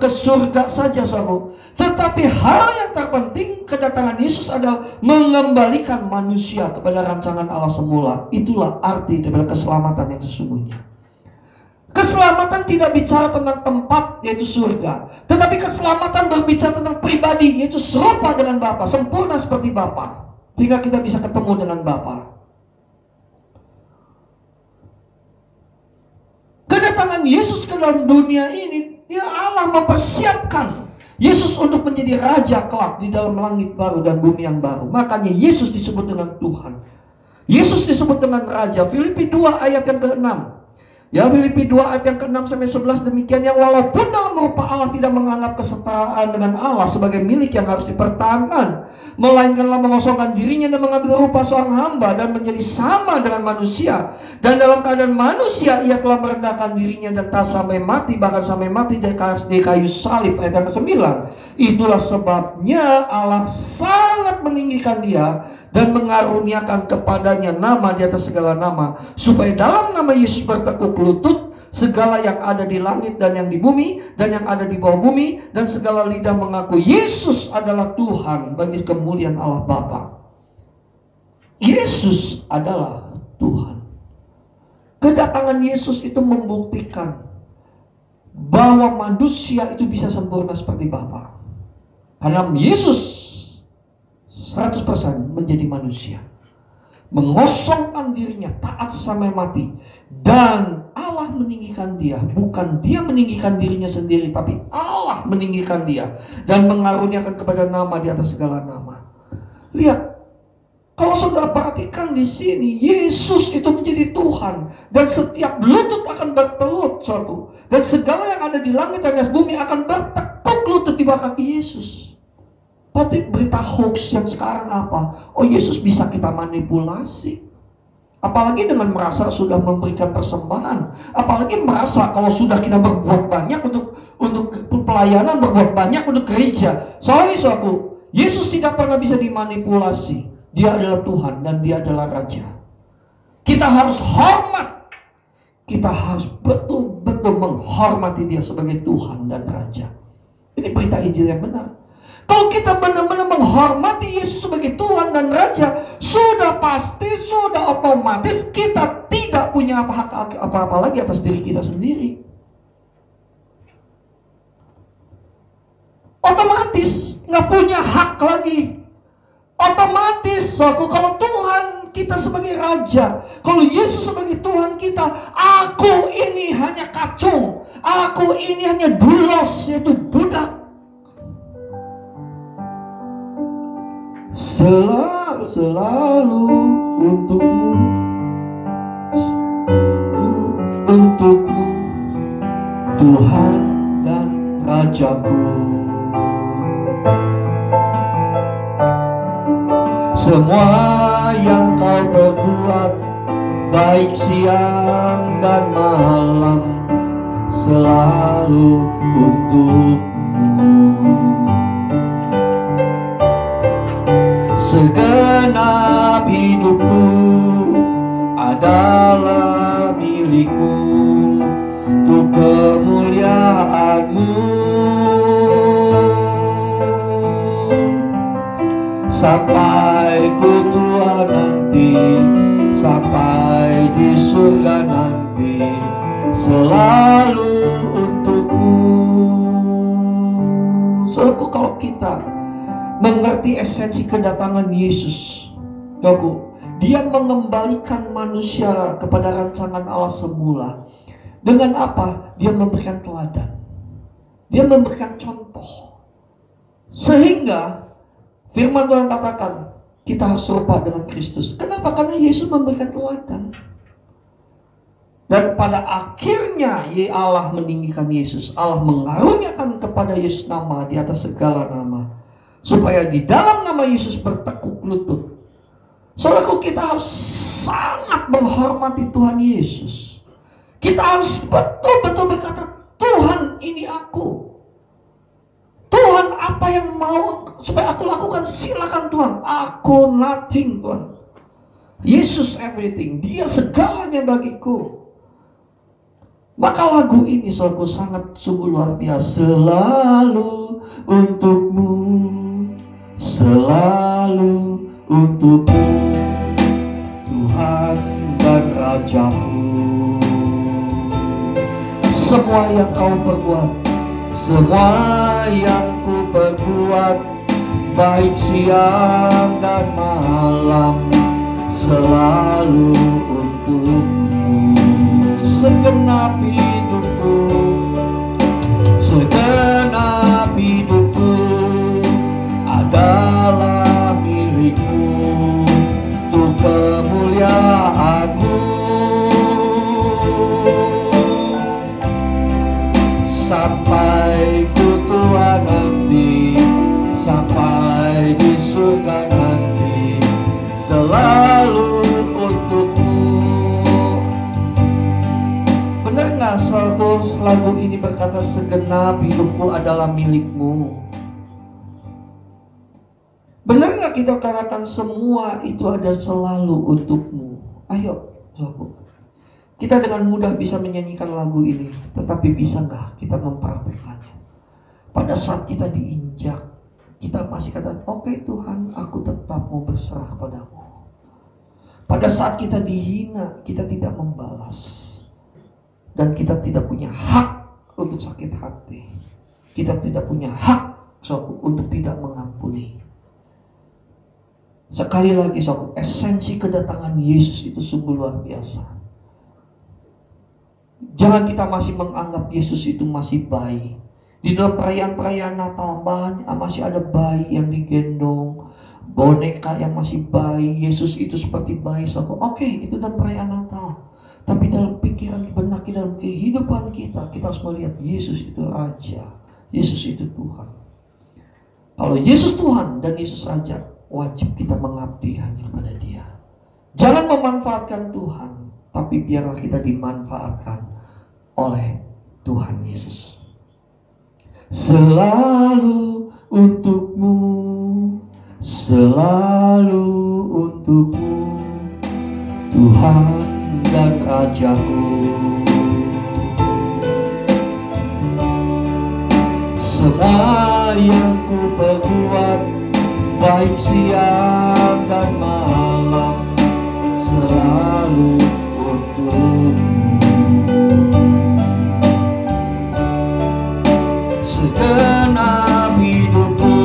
ke surga saja, saudara. Tetapi hal yang terpenting kedatangan Yesus adalah mengembalikan manusia kepada rancangan Allah semula. Itulah arti daripada keselamatan yang sesungguhnya. Keselamatan tidak bicara tentang tempat, yaitu surga. Tetapi keselamatan berbicara tentang pribadi, yaitu serupa dengan Bapa, sempurna seperti Bapa. Sehingga kita bisa ketemu dengan Bapa. Kedatangan Yesus ke dalam dunia ini, dia Allah mempersiapkan Yesus untuk menjadi raja kelak di dalam langit baru dan bumi yang baru. Makanya Yesus disebut dengan Tuhan. Yesus disebut dengan Raja. Filipi 2 ayat yang ke-6. Ya, Filipi 2 ayat yang ke-6 sampai 11 demikian, yang walaupun dalam rupa Allah tidak menganggap kesetaraan dengan Allah sebagai milik yang harus dipertahankan, melainkanlah mengosongkan dirinya dan mengambil rupa seorang hamba dan menjadi sama dengan manusia. Dan dalam keadaan manusia ia telah merendahkan dirinya dan tak sampai mati, bahkan sampai mati di kayu salib. Ayat yang ke-9. Itulah sebabnya Allah sangat meninggikan dia dan mengaruniakan kepadanya nama di atas segala nama, supaya dalam nama Yesus bertekuk lutut segala yang ada di langit dan yang di bumi dan yang ada di bawah bumi, dan segala lidah mengaku Yesus adalah Tuhan bagi kemuliaan Allah Bapa. Yesus adalah Tuhan. Kedatangan Yesus itu membuktikan bahwa manusia itu bisa sempurna seperti Bapa. Karena Yesus 100% menjadi manusia, mengosongkan dirinya, taat sampai mati, dan Allah meninggikan dia. Bukan dia meninggikan dirinya sendiri, tapi Allah meninggikan dia dan mengaruniakan kepada nama di atas segala nama. Lihat, kalau saudara perhatikan di sini, Yesus itu menjadi Tuhan, dan setiap lutut akan bertelut, suatu, dan segala yang ada di langit dan di atas bumi akan bertekuk lutut di bawah kaki Yesus. Tapi berita hoax yang sekarang apa? Oh, Yesus bisa kita manipulasi. Apalagi dengan merasa sudah memberikan persembahan. Apalagi merasa kalau sudah kita berbuat banyak untuk pelayanan, berbuat banyak untuk gereja. Sorry, suatu, Yesus tidak pernah bisa dimanipulasi. Dia adalah Tuhan dan dia adalah Raja. Kita harus hormat. Kita harus betul-betul menghormati dia sebagai Tuhan dan Raja. Ini berita Injil yang benar. Kalau kita benar-benar menghormati Yesus sebagai Tuhan dan Raja, sudah pasti, sudah otomatis kita tidak punya hak apa-apa lagi atas diri kita sendiri. Otomatis nggak punya hak lagi. Otomatis, kalau Tuhan kita sebagai Raja, kalau Yesus sebagai Tuhan kita, aku ini hanya kacung, aku ini hanya dulos, yaitu budak. Selalu untukmu, Tuhan dan Rajaku. Semua yang kau perbuat, baik siang dan malam, selalu untukmu. Segenap hidupku adalah milikmu, untuk kemuliaanmu. Sampai ku tua nanti, sampai di surga nanti, selalu untukmu. Saudaraku, kalau kita mengerti esensi kedatangan Yesus, dia mengembalikan manusia kepada rancangan Allah semula. Dengan apa? Dia memberikan teladan. Dia memberikan contoh. Sehingga firman Tuhan katakan, kita harus serupa dengan Kristus. Kenapa? Karena Yesus memberikan teladan. Dan pada akhirnya Allah meninggikan Yesus. Allah mengaruniakan kepada Yesus nama di atas segala nama, supaya di dalam nama Yesus bertekuk lutut. Saudaraku, kita harus sangat menghormati Tuhan Yesus. Kita harus betul-betul berkata, Tuhan, ini aku. Tuhan, apa yang mau supaya aku lakukan, silakan Tuhan. Aku nothing, Tuhan. Yesus everything. Dia segalanya bagiku. Maka lagu ini suatu sangat sungguh luar biasa. Selalu untukmu, selalu untukmu, Tuhan dan Rajaku. Semua yang kau perbuat, semua yang ku perbuat, baik siang dan malam, selalu untukmu. Segenap hidupku, segenap hidupku adalah milikmu, untuk kemuliaanmu. Sampai ku tua nanti, sampai di surga nanti, selalu untukmu. Benar nggak lagu ini berkata segenap hidupku adalah milikmu? Benar nggak kita katakan semua itu ada selalu untukmu? Ayo, saudaraku. Kita dengan mudah bisa menyanyikan lagu ini, tetapi bisa nggak kita mempraktekannya? Pada saat kita diinjak, kita masih kata, oke Tuhan, aku tetap mau berserah padamu. Pada saat kita dihina, kita tidak membalas. Dan kita tidak punya hak untuk sakit hati. Kita tidak punya hak untuk tidak mengampuni. Sekali lagi, esensi kedatangan Yesus itu sungguh luar biasa. Jangan kita masih menganggap Yesus itu masih bayi. Di dalam perayaan-perayaan Natal masih ada bayi yang digendong, boneka yang masih bayi. Yesus itu seperti bayi. Oke, itu dalam perayaan Natal. Tapi dalam pikiran, benak kita, dalam kehidupan kita, kita harus melihat Yesus itu Raja, Yesus itu Tuhan. Kalau Yesus Tuhan dan Yesus Raja, wajib kita mengabdi hanya kepada Dia. Jangan memanfaatkan Tuhan, tapi biarlah kita dimanfaatkan oleh Tuhan Yesus. Selalu untukmu, selalu untukmu, Tuhan dan Rajaku. Semua yang ku perbuat, baik siang dan malam, selalu untukmu. Segenap hidupku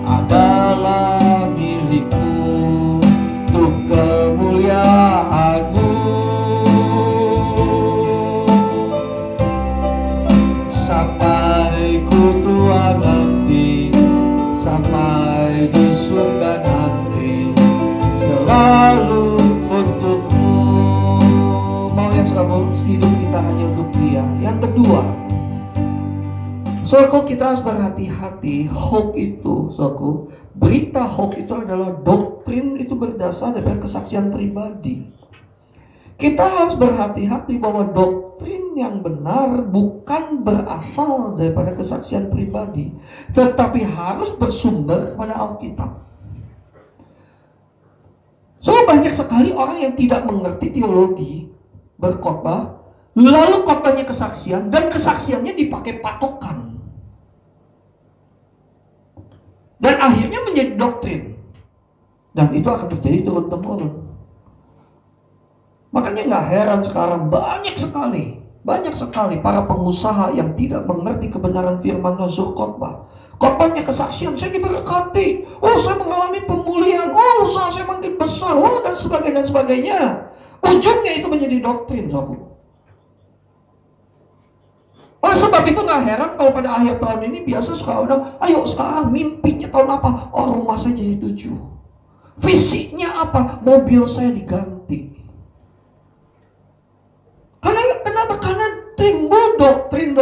adalah milikmu, untuk kemuliaanmu. Sampai ku tua nanti, sampai di surga nanti, selalu untukmu. Mau yang selalu hidup kita hanya untuk Dia. Yang kedua, saudaraku, kita harus berhati-hati. Hoax itu, saudaraku, berita hoax itu adalah doktrin, itu berdasar dari kesaksian pribadi. Kita harus berhati-hati bahwa doktrin yang benar bukan berasal daripada kesaksian pribadi, tetapi harus bersumber kepada Alkitab. So, banyak sekali orang yang tidak mengerti teologi, berkhotbah, lalu khotbahnya kesaksian, dan kesaksiannya dipakai patokan. Dan akhirnya menjadi doktrin. Dan itu akan terjadi turun-temurun. Makanya nggak heran sekarang banyak sekali para pengusaha yang tidak mengerti kebenaran firman Tuhan suruh khotbah. Khotbahnya kesaksian, saya diberkati, saya mengalami pemulihan, usaha saya makin besar, dan sebagainya. Ujungnya itu menjadi doktrin, saudara. Oleh sebab itu nggak heran kalau pada akhir tahun ini biasa suka orang, ayo sekarang mimpinya tahun apa? Rumah saya jadi 7. Visinya apa? Mobil saya diganti. Kenapa? Karena timbul doktrin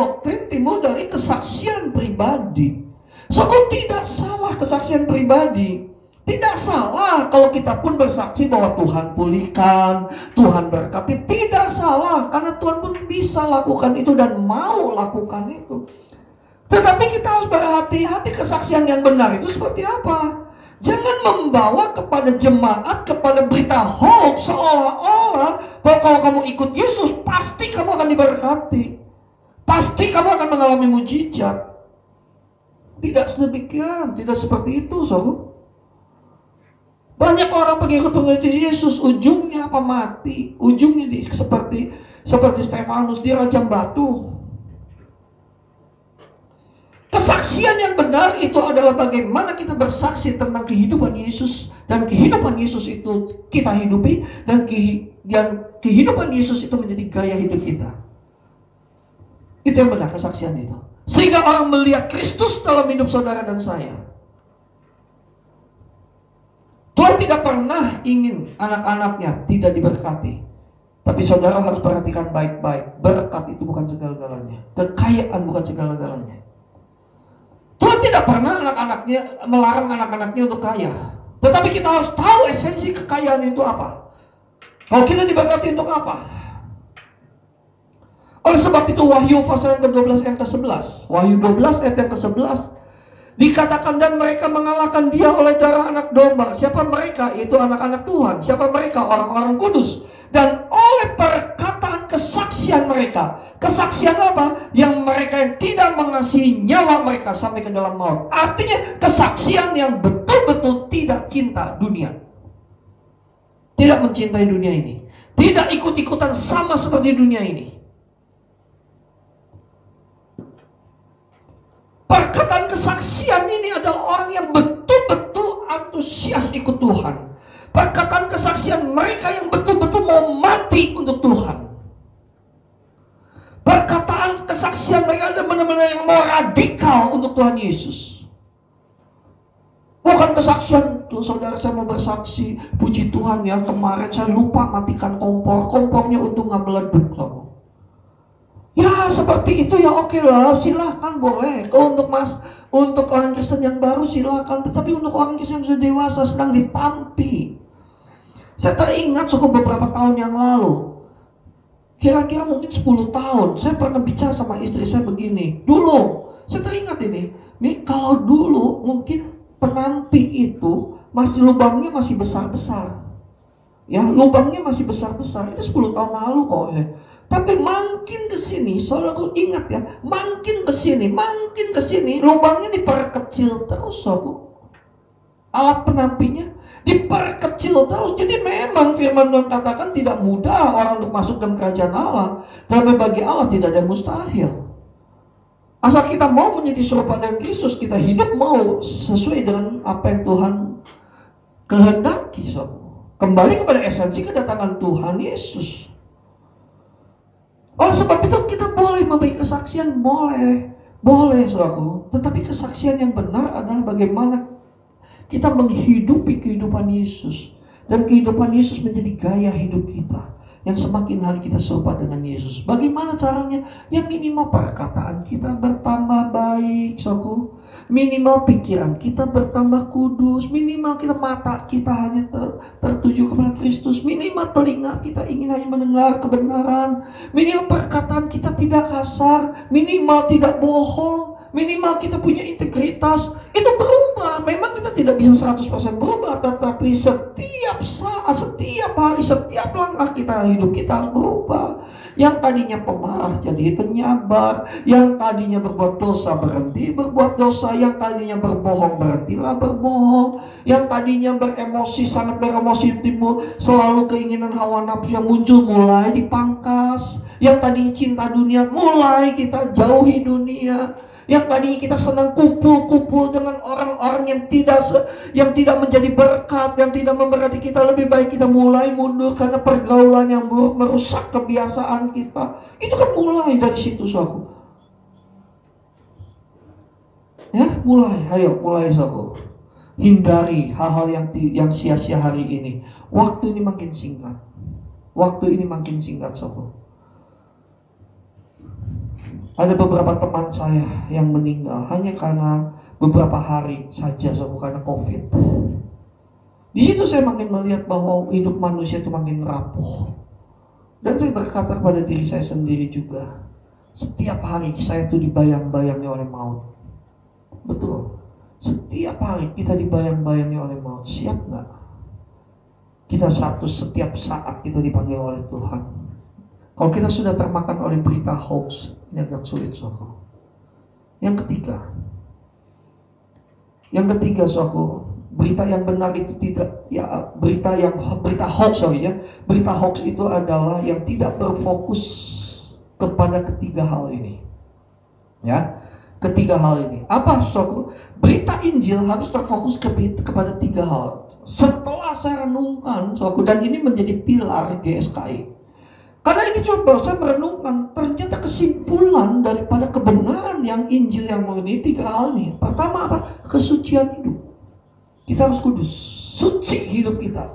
timbul dari kesaksian pribadi. So, tidak salah kesaksian pribadi. Tidak salah kalau kita pun bersaksi bahwa Tuhan pulihkan, Tuhan berkati. Tidak salah, karena Tuhan pun bisa lakukan itu dan mau lakukan itu. Tetapi kita harus berhati-hati, kesaksian yang benar itu seperti apa? Jangan membawa kepada jemaat, kepada berita hoax seolah-olah bahwa kalau kamu ikut Yesus pasti kamu akan diberkati. Pasti kamu akan mengalami mujizat. Tidak sedemikian, tidak seperti itu, saudara. Banyak orang pengikut Yesus ujungnya apa? Mati. Ujungnya seperti Stefanus, dia rajam batu. Kesaksian yang benar itu adalah bagaimana kita bersaksi tentang kehidupan Yesus, dan kehidupan Yesus itu kita hidupi, dan kehidupan Yesus itu menjadi gaya hidup kita. Itu yang benar, kesaksian itu. Sehingga orang melihat Kristus dalam hidup saudara dan saya. Tuhan tidak pernah ingin anak-anaknya tidak diberkati. Tapi saudara harus perhatikan baik-baik. Berkat itu bukan segala-galanya. Kekayaan bukan segala-galanya. Tuhan tidak pernah melarang anak-anaknya untuk kaya. Tetapi kita harus tahu esensi kekayaan itu apa. Kalau kita diberkati untuk apa? Oleh sebab itu Wahyu pasal yang ke-12 ayat ke-11. Wahyu 12 ayat yang ke-11. Dikatakan, dan mereka mengalahkan dia oleh darah anak domba. Siapa mereka? Itu anak-anak Tuhan. Siapa mereka? Orang-orang kudus. Dan oleh perkataan kesaksian mereka. Kesaksian apa? Yang mereka yang tidak mengasihi nyawa mereka sampai ke dalam maut. Artinya kesaksian yang betul-betul tidak cinta dunia. Tidak mencintai dunia ini. Tidak ikut-ikutan sama seperti dunia ini. Perkataan kesaksian ini adalah orang yang betul-betul antusias ikut Tuhan. Perkataan kesaksian mereka yang betul-betul mau mati untuk Tuhan. Perkataan kesaksian mereka adalah benar-benar yang mau radikal untuk Tuhan Yesus. Bukan kesaksian, tuh saudara saya mau bersaksi, puji Tuhan ya, kemarin saya lupa matikan kompor, kompornya untung nggak meleduk. Ya seperti itu ya, oke lah, silahkan boleh. Untuk orang Kristen yang baru silahkan, tetapi untuk orang Kristen yang sudah dewasa sedang ditampi. Saya teringat cukup beberapa tahun yang lalu, kira-kira mungkin 10 tahun, saya pernah bicara sama istri saya begini. Dulu, saya teringat ini kalau dulu mungkin penampi itu lubangnya masih besar-besar. Ya, lubangnya masih besar-besar. Itu 10 tahun lalu kok ya. Tapi makin kesini, saudara ingat ya, makin kesini, lubangnya diperkecil terus, saudara. Alat penampinya diperkecil terus. Jadi memang firman Tuhan katakan tidak mudah orang untuk masuk dalam kerajaan Allah. Tapi bagi Allah tidak ada yang mustahil. Asal kita mau menjadi serupa dengan Kristus, kita hidup mau sesuai dengan apa yang Tuhan kehendaki, saudara. Kembali kepada esensi kedatangan Tuhan Yesus. Oleh sebab itu kita boleh memberi kesaksian, boleh saudaraku. Tetapi kesaksian yang benar adalah bagaimana kita menghidupi kehidupan Yesus. Dan kehidupan Yesus menjadi gaya hidup kita. Yang semakin hari kita serupa dengan Yesus. Bagaimana caranya? Ya minimal perkataan kita bertambah baik, saudaraku. Minimal pikiran kita bertambah kudus. Minimal mata kita hanya tertuju kepada Kristus. Minimal telinga kita ingin hanya mendengar kebenaran. Minimal perkataan kita tidak kasar. Minimal tidak bohong. Minimal kita punya integritas. Itu berubah. Memang kita tidak bisa 100% berubah, tetapi setiap saat, setiap hari, setiap langkah hidup kita harus berubah. Yang tadinya pemarah jadi penyabar. Yang tadinya berbuat dosa berhenti berbuat dosa. Yang tadinya berbohong berhentilah berbohong. Yang tadinya beremosi, sangat beremosi, timbul selalu keinginan hawa nafsu yang muncul mulai dipangkas. Yang tadinya cinta dunia mulai kita jauhi dunia. Yang tadinya kita senang kumpul-kumpul dengan orang-orang yang tidak menjadi berkat, yang tidak memberkati kita, lebih baik kita mulai mundur karena pergaulan yang buruk merusak kebiasaan kita. Itu kan mulai dari situ, saudara. Ya, mulai saudara. Hindari hal-hal yang sia-sia hari ini. Waktu ini makin singkat. Saudara. Ada beberapa teman saya yang meninggal hanya karena beberapa hari saja, karena COVID. Di situ saya makin melihat bahwa hidup manusia itu makin rapuh. Dan saya berkata kepada diri saya sendiri juga, setiap hari saya itu dibayang-bayangi oleh maut. Betul. Setiap hari kita dibayang-bayangi oleh maut. Siap nggak? Kita setiap saat kita dipanggil oleh Tuhan. Kalau kita sudah termakan oleh berita hoax, ini agak sulit, saudara. Yang ketiga, saudara, berita yang benar itu tidak, ya berita hoax, berita hoax itu adalah yang tidak berfokus kepada ketiga hal ini. Ya, ketiga hal ini. Apa, saudara? Berita Injil harus terfokus kepada tiga hal. Setelah saya renungkan, saudara, dan ini menjadi pilar GSKI. Karena ini coba saya merenungkan, ternyata kesimpulan daripada kebenaran yang Injil yang murni tiga hal ini. Pertama apa? Kesucian hidup. Kita harus kudus, suci hidup kita.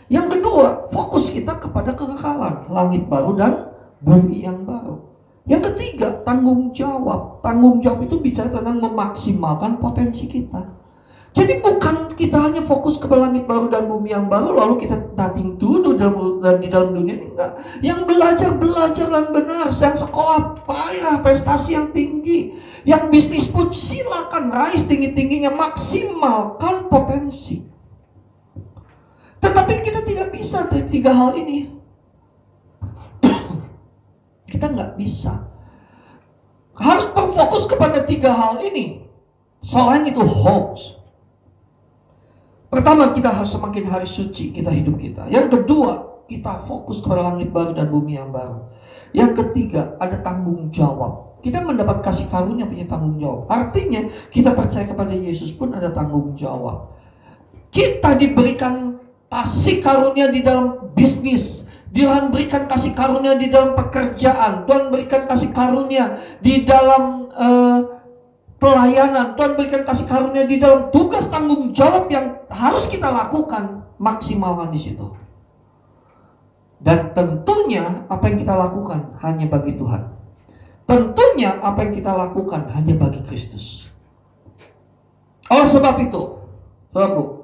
Yang kedua, fokus kita kepada kekekalan, langit baru dan bumi yang baru. Yang ketiga, tanggung jawab. Tanggung jawab itu bicara tentang memaksimalkan potensi kita. Jadi bukan kita hanya fokus ke langit baru dan bumi yang baru, lalu kita nothing to do di dalam dunia ini, enggak. Yang belajar yang benar, yang sekolah payah, prestasi yang tinggi, yang bisnis pun silakan raih tinggi-tingginya, maksimalkan potensi. Tetapi kita tidak bisa dari tiga hal ini. Kita nggak bisa. Harus berfokus kepada tiga hal ini. Selain itu hoax. Pertama, kita harus semakin hari suci kita hidup kita. Yang kedua, kita fokus kepada langit baru dan bumi yang baru. Yang ketiga, ada tanggung jawab. Kita mendapat kasih karunia punya tanggung jawab. Artinya, kita percaya kepada Yesus pun ada tanggung jawab. Kita diberikan kasih karunia di dalam bisnis. Tuhan berikan kasih karunia di dalam pekerjaan. Tuhan berikan kasih karunia di dalam pelayanan. Tuhan berikan kasih karunia di dalam tugas tanggung jawab yang harus kita lakukan. Maksimalkan di situ. Dan tentunya apa yang kita lakukan hanya bagi Tuhan. Tentunya apa yang kita lakukan hanya bagi Kristus. Oleh sebab itu, saudaraku,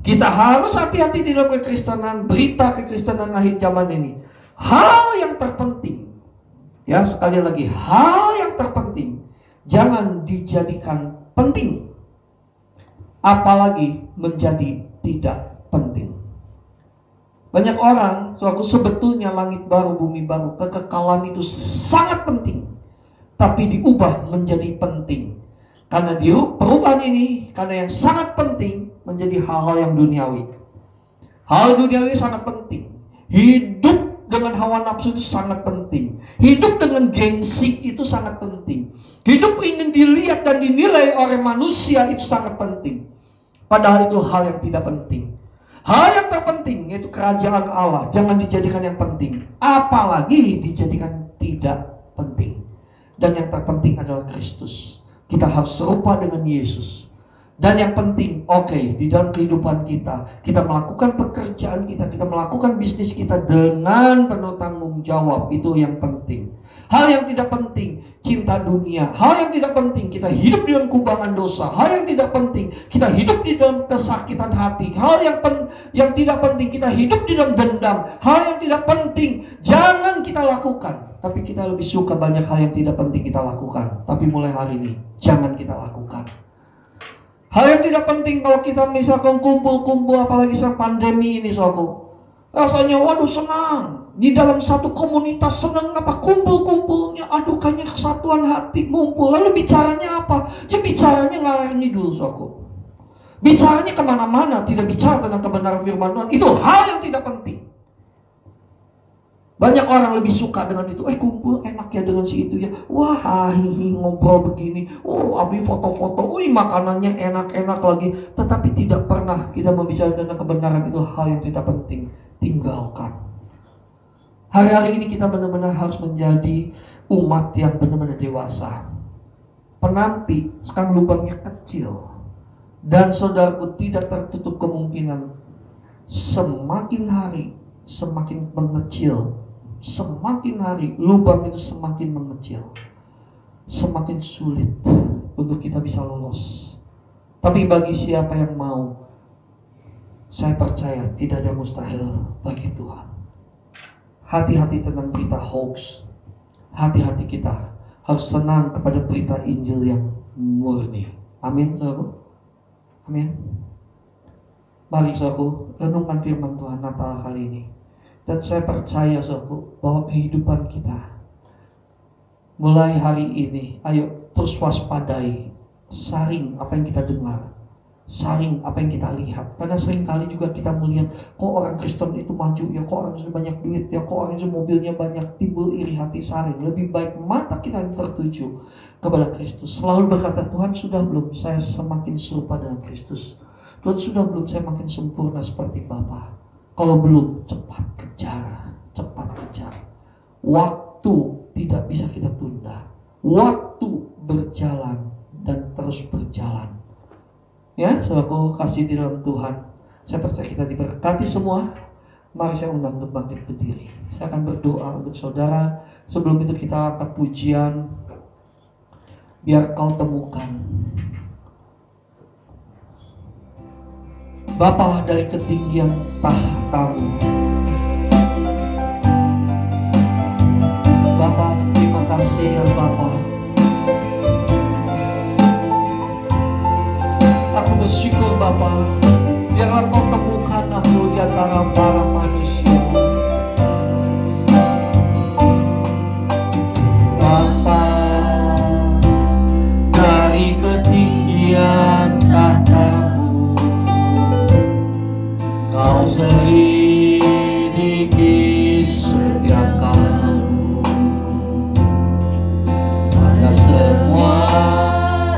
kita harus hati-hati di dalam kekristenan, berita kekristenan akhir zaman ini. Hal yang terpenting, ya sekali lagi, hal yang terpenting, jangan dijadikan penting, apalagi menjadi tidak penting. Banyak orang, saudaraku, sebetulnya langit baru, bumi baru, kekekalan itu sangat penting, tapi diubah menjadi penting. Karena di perubahan ini, karena yang sangat penting menjadi hal-hal yang duniawi. Hal duniawi sangat penting. Hidup dengan hawa nafsu itu sangat penting. Hidup dengan gengsi itu sangat penting. Hidup ingin dilihat dan dinilai oleh manusia itu sangat penting. Padahal itu hal yang tidak penting. Hal yang terpenting yaitu kerajaan Allah. Jangan dijadikan yang penting. Apalagi dijadikan tidak penting. Dan yang terpenting adalah Kristus. Kita harus serupa dengan Yesus. Dan yang penting, di dalam kehidupan kita, kita melakukan pekerjaan kita, kita melakukan bisnis kita dengan penuh tanggung jawab. Itu yang penting. Hal yang tidak penting, cinta dunia. Hal yang tidak penting, kita hidup di dalam kubangan dosa. Hal yang tidak penting, kita hidup di dalam kesakitan hati. Hal yang tidak penting, kita hidup di dalam dendam. Hal yang tidak penting, jangan kita lakukan. Tapi kita lebih suka banyak hal yang tidak penting kita lakukan. Tapi mulai hari ini, jangan kita lakukan. Hal yang tidak penting kalau kita misalkan kumpul-kumpul, apalagi saat pandemi ini, saudara. Rasanya waduh senang. Di dalam satu komunitas senang apa? Kumpul-kumpulnya, adukannya kesatuan hati, ngumpul. Lalu bicaranya apa? Ya bicaranya ngalor ngidul, saudara. Bicaranya kemana-mana, tidak bicara tentang kebenaran firman Tuhan. Itu hal yang tidak penting. Banyak orang lebih suka dengan itu. Kumpul enak ya dengan si itu ya. Wah, ngobrol begini. Oh, abi foto-foto. Makanannya enak-enak lagi. Tetapi tidak pernah kita membicarakan tentang kebenaran. Itu hal yang tidak penting. Tinggalkan. Hari-hari ini kita benar-benar harus menjadi umat yang benar-benar dewasa. Penampi, sekarang lubangnya kecil. Dan saudaraku, tidak tertutup kemungkinan semakin hari semakin mengecil. Semakin hari lubang itu semakin mengecil, semakin sulit untuk kita bisa lolos. Tapi bagi siapa yang mau, saya percaya tidak ada mustahil bagi Tuhan. Hati-hati tentang berita hoax. Hati-hati kita harus senang kepada berita Injil yang murni. Amin, saudara. Amin. Mari saudaraku, renungkan firman Tuhan Natal kali ini. Dan saya percaya saudaraku, bahwa kehidupan kita mulai hari ini, ayo terus waspadai, saring apa yang kita dengar, saring apa yang kita lihat. Karena seringkali juga kita melihat, kok orang Kristen itu maju, ya kok orang itu banyak duit, ya kok orang itu mobilnya banyak, timbul iri hati, saring. Lebih baik mata kita tertuju kepada Kristus. Selalu berkata, Tuhan sudah belum saya semakin serupa dengan Kristus? Tuhan sudah belum saya makin sempurna seperti Bapa? Kalau belum, cepat kejar, cepat kejar. Waktu tidak bisa kita tunda. Waktu berjalan dan terus berjalan. Ya, saudaraku kasih di dalam Tuhan. Saya percaya kita diberkati semua. Mari saya undang untuk bangkit berdiri. Saya akan berdoa untuk saudara. Sebelum itu kita angkat pujian. Biar kau temukan. Bapa dari ketinggian tahtamu. Bapa, terima kasih ya Bapa. Aku bersyukur Bapa, biarlah kau temukan aku di antara para manusia. Bapa, dari ketinggian tahtamu, kau selidiki setiap kamu. Pada semua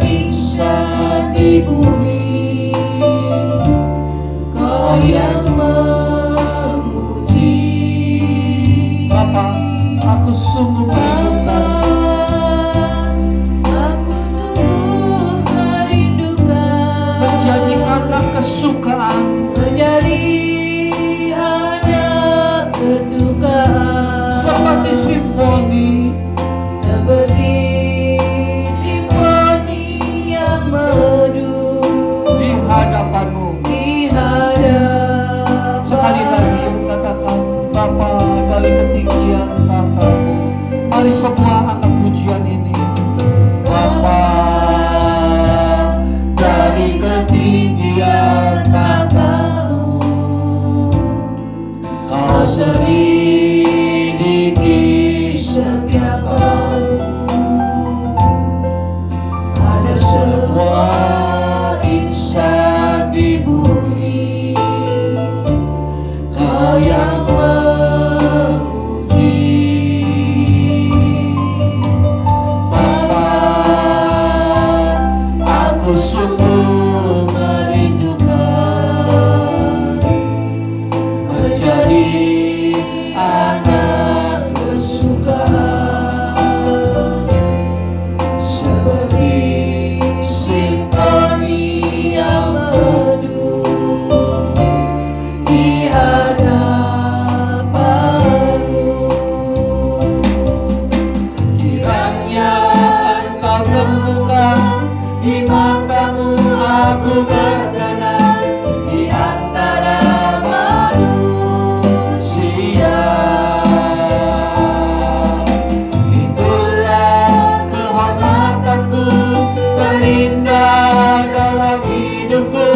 insan di bumi, kau yang memuji. Bapa, aku sungguh merindukan menjadi anak kesukaan, seperti simfoni yang merdu di hadapanmu. Sekali lagi katakan, Bapa dari ketinggian tahtamu. Mari semua angkat pujian ini. Bapa dari ketinggian tahtamu, kau selidiki setiap kamu. Ada semua insan di bumi, kau yang memuji. Bapa, aku sungguh merindukan menjadi anak kesukaan, seperti simfoni yang merdu di hadapanmu. Kiranya engkau temukan di matamu aku berkenan di antara manusia. Itulah kehormatanku, terindah dalam hidupku,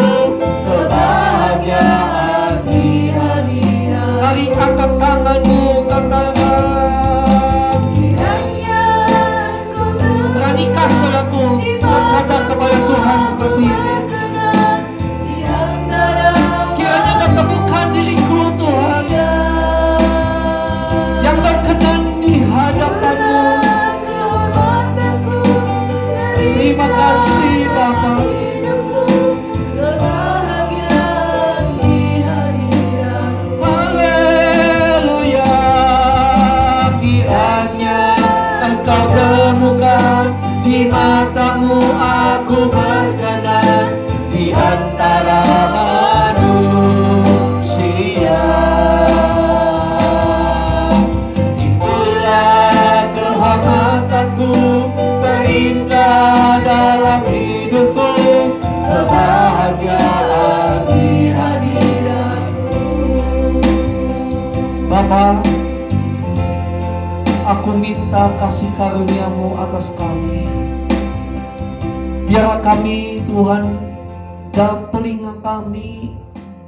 kebahagiaan di hadirat. Mari angkat tanganmu, katakan, kiranya engkau beranikah saudaraku menghadap kepada Tuhan seperti ini. Kiranya kau temukan diriku Tuhan yang berkenan di hadapanmu. Terima kasih Bapa. Haleluya. Kiranya engkau temukan di matamu aku berkenan di antara manusia. Itulah kehormatanku, terindah dalam hidupku, kebahagiaan di hadiratmu. Bapa, aku minta kasih karuniamu atas kami. Biarlah kami Tuhan Dalam telinga kami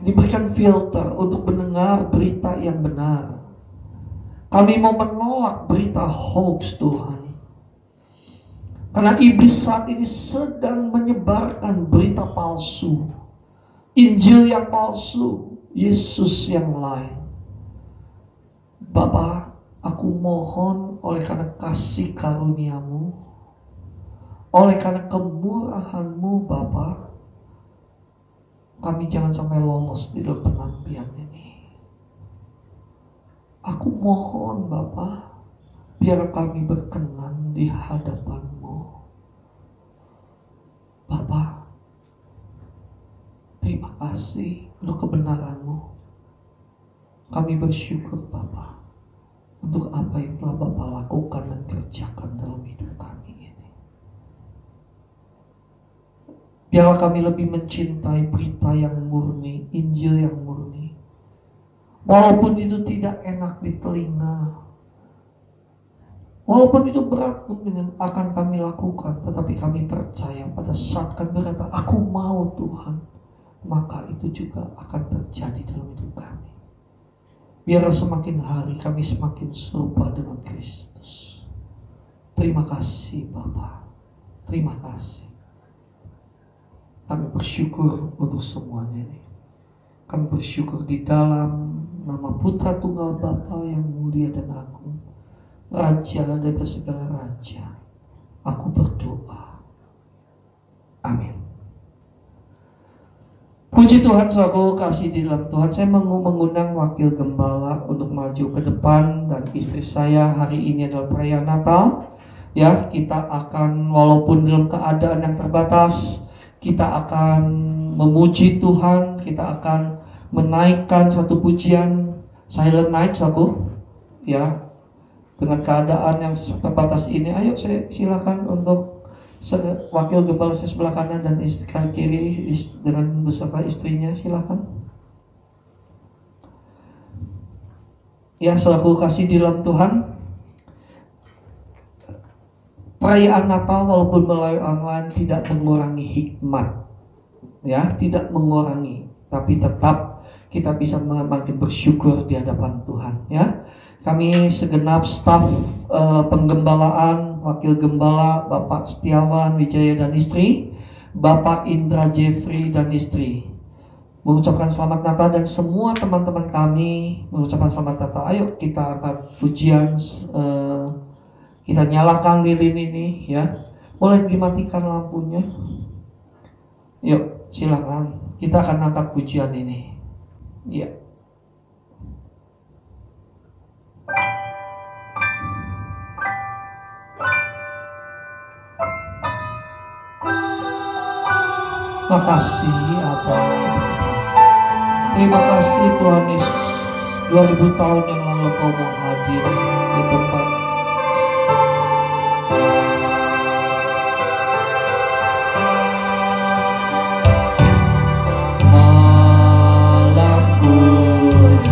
diberikan filter untuk mendengar berita yang benar. Kami mau menolak berita hoax Tuhan. Karena iblis saat ini sedang menyebarkan berita palsu. Injil yang palsu, Yesus yang lain. Bapa, aku mohon oleh karena kasih karunia-Mu, oleh karena kemurahan-Mu Bapa, kami jangan sampai lolos di dalam penampian ini. Aku mohon Bapa, biar kami berkenan di hadapan-Mu. Bapa, terima kasih untuk kebenaran-Mu. Kami bersyukur Bapa untuk apa yang telah Bapa lakukan dan kerjakan dalam hidup kami ini. Biarlah kami lebih mencintai berita yang murni, Injil yang murni. Walaupun itu tidak enak di telinga, walaupun itu berat pun dengan akan kami lakukan, tetapi kami percaya pada saat kami berkata, aku mau Tuhan, maka itu juga akan terjadi dalam hidup kami. Biar semakin hari kami semakin serupa dengan Kristus. Terima kasih Bapa, terima kasih. Kami bersyukur untuk semuanya ini. Kami bersyukur di dalam nama Putra Tunggal Bapa yang mulia dan agung, Raja dari segala raja. Aku berdoa. Amin. Puji Tuhan, saudaraku kasih di dalam Tuhan. Saya mengundang wakil gembala untuk maju ke depan, dan istri saya hari ini adalah perayaan Natal. Ya, kita akan walaupun dalam keadaan yang terbatas, kita akan memuji Tuhan, kita akan menaikkan satu pujian silent night, saudaraku. Ya, dengan keadaan yang terbatas ini, ayo saya silakan untuk wakil gembala saya sebelah kanan dan istri kiri dengan beserta istrinya, silakan. Ya, saudaraku kasih di dalam Tuhan, perayaan Natal walaupun melalui online tidak mengurangi hikmat, ya, tidak mengurangi, tapi tetap kita bisa makin bersyukur di hadapan Tuhan, ya. Kami segenap staf penggembalaan, wakil gembala Bapak Setiawan Wijaya dan istri, Bapak Indra Jeffrey dan istri, mengucapkan selamat Natal, dan semua teman-teman kami mengucapkan selamat Natal. Ayo kita angkat pujian, kita nyalakan lilin ini, ya. Boleh dimatikan lampunya. Yuk, silakan. Kita akan angkat pujian ini. Ya. Makasih Abah. Terima kasih Tuhan Yesus. 2000 tahun yang lalu Kau mau hadir di tempat malam kudus,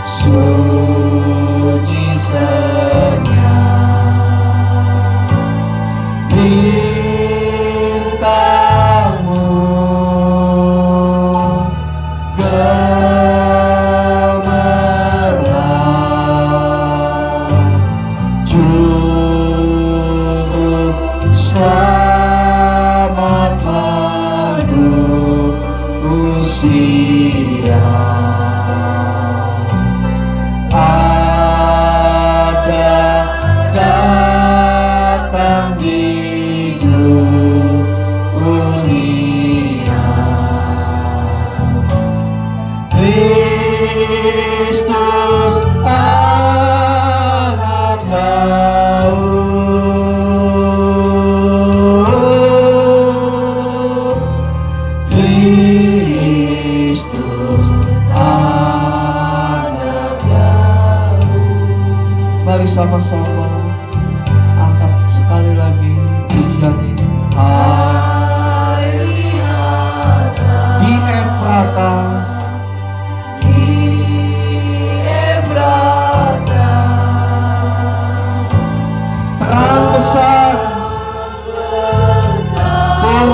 sunyi senyap, bintangmu gemerlap, juru selamat manusia. Ada datang di dunia, Kristus anak Daud, Kristus anak Daud. Mari sama-sama angkat sekali lagi pujian ini. Di Efrata, terang besar turun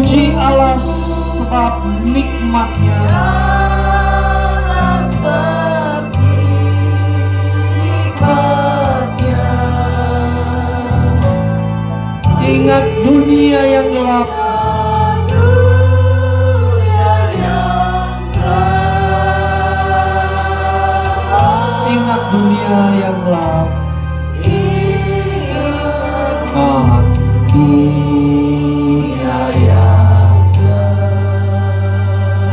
Puji Allah sebab nikmatnya. Ingat dunia yang gelap. Ingat dunia yang gelap. Ingat dunia yang gelap.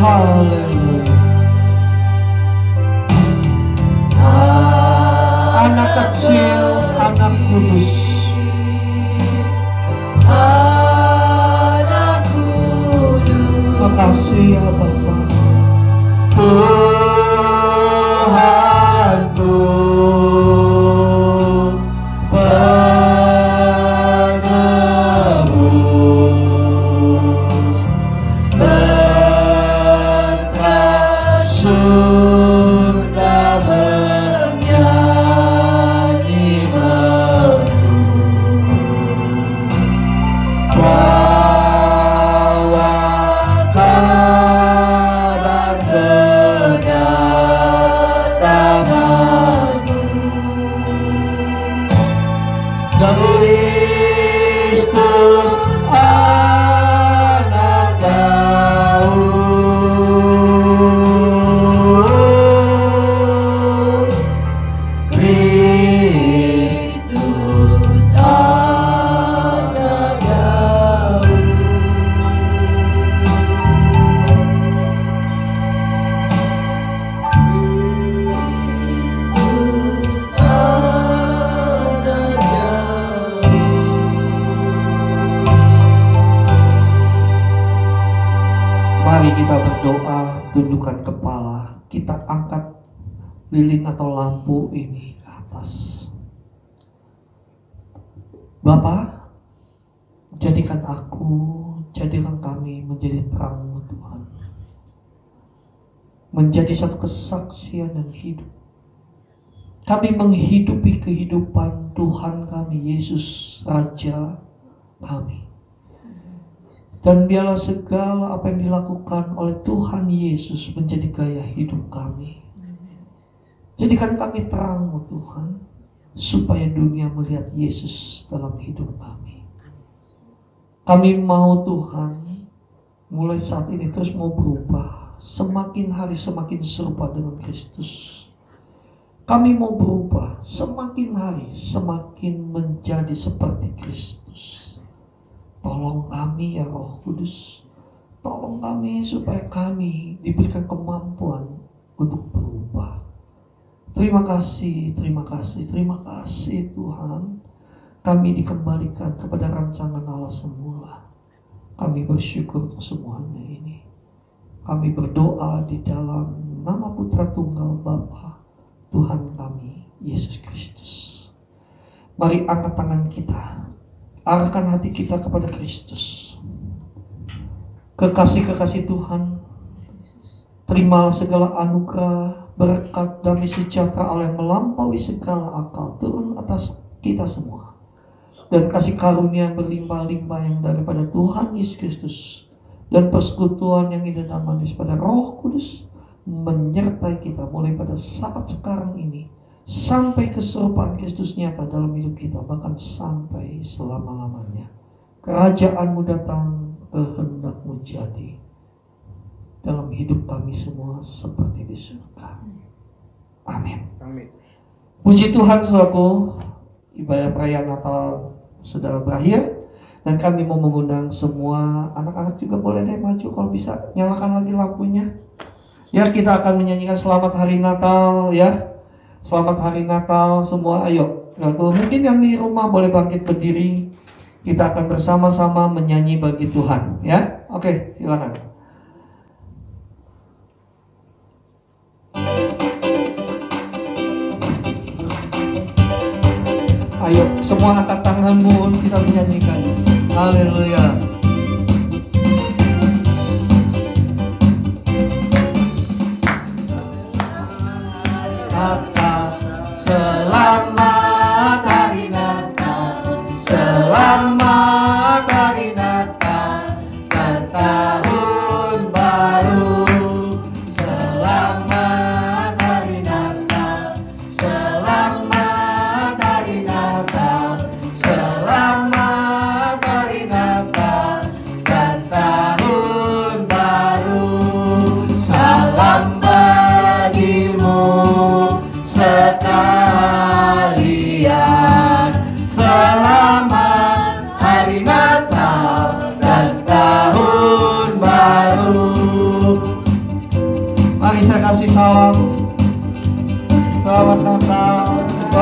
Haleluya. Anak kecil, anak kudus. Anak kudus. Makasih ya Bapa. Tuhanku penebus, Engkau sudah menyanyi merdu. Bahwa kabar kedatanganmu, Kristus anak Daud, Kristus anak Daud. Mari kita berdoa, tundukkan kepala, kita angkat lilin atau lampu ini ke atas. Bapa, jadikan jadikan kami menjadi terang Tuhan, menjadi satu kesaksian yang hidup. Kami menghidupi kehidupan Tuhan kami, Yesus Raja kami. Dan biarlah segala apa yang dilakukan oleh Tuhan Yesus menjadi gaya hidup kami. Jadikan kami terang, Tuhan, supaya dunia melihat Yesus dalam hidup kami. Kami mau Tuhan, mulai saat ini terus mau berubah, semakin hari semakin serupa dengan Kristus. Kami mau berubah, semakin hari semakin menjadi seperti Kristus. Tolong kami ya Roh Kudus. Tolong kami supaya kami diberikan kemampuan untuk berubah. Terima kasih Tuhan. Kami dikembalikan kepada rancangan Allah semula. Kami bersyukur untuk semuanya ini. Kami berdoa di dalam nama Putra Tunggal Bapa Tuhan kami, Yesus Kristus. Mari angkat tangan kita. Arahkan hati kita kepada Kristus. Kekasih-kekasih Tuhan, terimalah segala anugerah, berkat, damai sejahtera Allah yang melampaui segala akal turun atas kita semua. Dan kasih karunia yang berlimpah-limpah yang daripada Tuhan Yesus Kristus dan persekutuan yang indah dan manis pada Roh Kudus menyertai kita mulai pada saat sekarang ini sampai keserupaan Kristus nyata dalam hidup kita, bahkan sampai selama-lamanya. Kerajaanmu datang, kehendak-mu jadi dalam hidup kami semua seperti di surga. Amin. Puji Tuhan, saudaraku, ibadah perayaan Natal sudah berakhir dan kami mau mengundang semua anak-anak juga boleh deh maju kalau bisa, nyalakan lagi lampunya. Ya, kita akan menyanyikan Selamat Hari Natal ya. Selamat Hari Natal semua, ayo. Mungkin yang di rumah boleh bangkit berdiri. Kita akan bersama-sama menyanyi bagi Tuhan ya. Oke, silakan. Ayo, semua angkat tanganmu, kita menyanyikan. Haleluya. Selamat Hari Natal, selamat Hari Natal, dan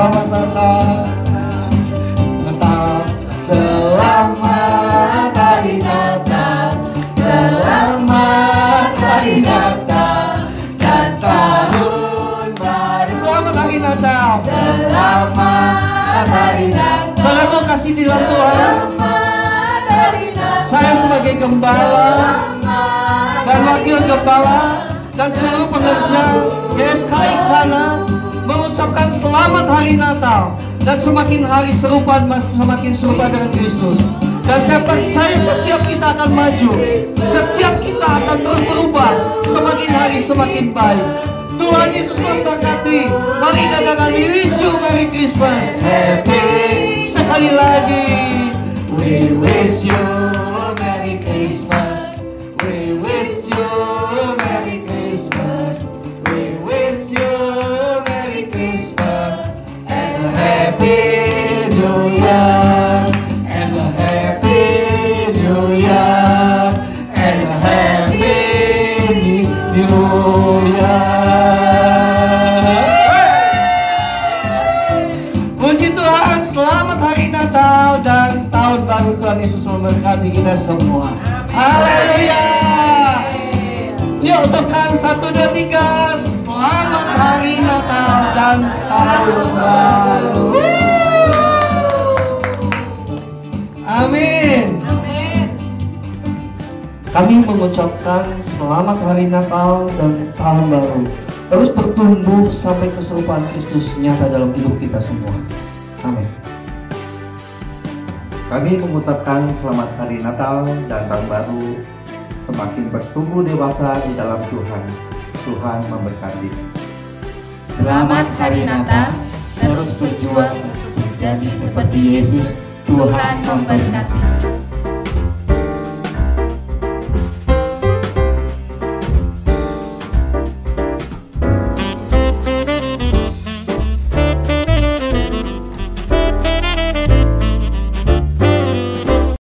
selamat Natal, selamat hari Natal, selamat hari Natal dan tahun baru. Selamat hari Natal, selamat hari Natal. Saudara kasih di dalam Tuhan, saya sebagai gembala dan wakil gembala dan seluruh pengerja GSKI Kana mengucapkan selamat hari Natal dan semakin hari serupa semakin serupa dengan Kristus. Dan saya percaya setiap kita akan maju, setiap kita akan terus berubah, semakin hari semakin baik. Tuhan Yesus memberkati. Mari katakan we wish you Merry Christmas. Happy. Sekali lagi, we wish you Merry Christmas. We wish you Merry Christmas. We wish you Merry Christmas and a Happy New Year, and a Happy New Year, and a Happy New Year. Puji Tuhan, selamat hari Natal dan tahun baru. Tuhan Yesus memberkati kita semua. Haleluya. Yuk ucapkan 1, 2, 3. Selamat hari Natal dan tahun baru. Amin. Kami mengucapkan selamat hari Natal dan tahun baru. Terus bertumbuh sampai keserupaan Kristus nyata dalam hidup kita semua. Amin. Kami mengucapkan selamat hari Natal dan tahun baru, semakin bertumbuh dewasa di dalam Tuhan. Tuhan memberkati. Selamat hari Natal, terus berjuang untuk jadi seperti Yesus. Tuhan memberkati.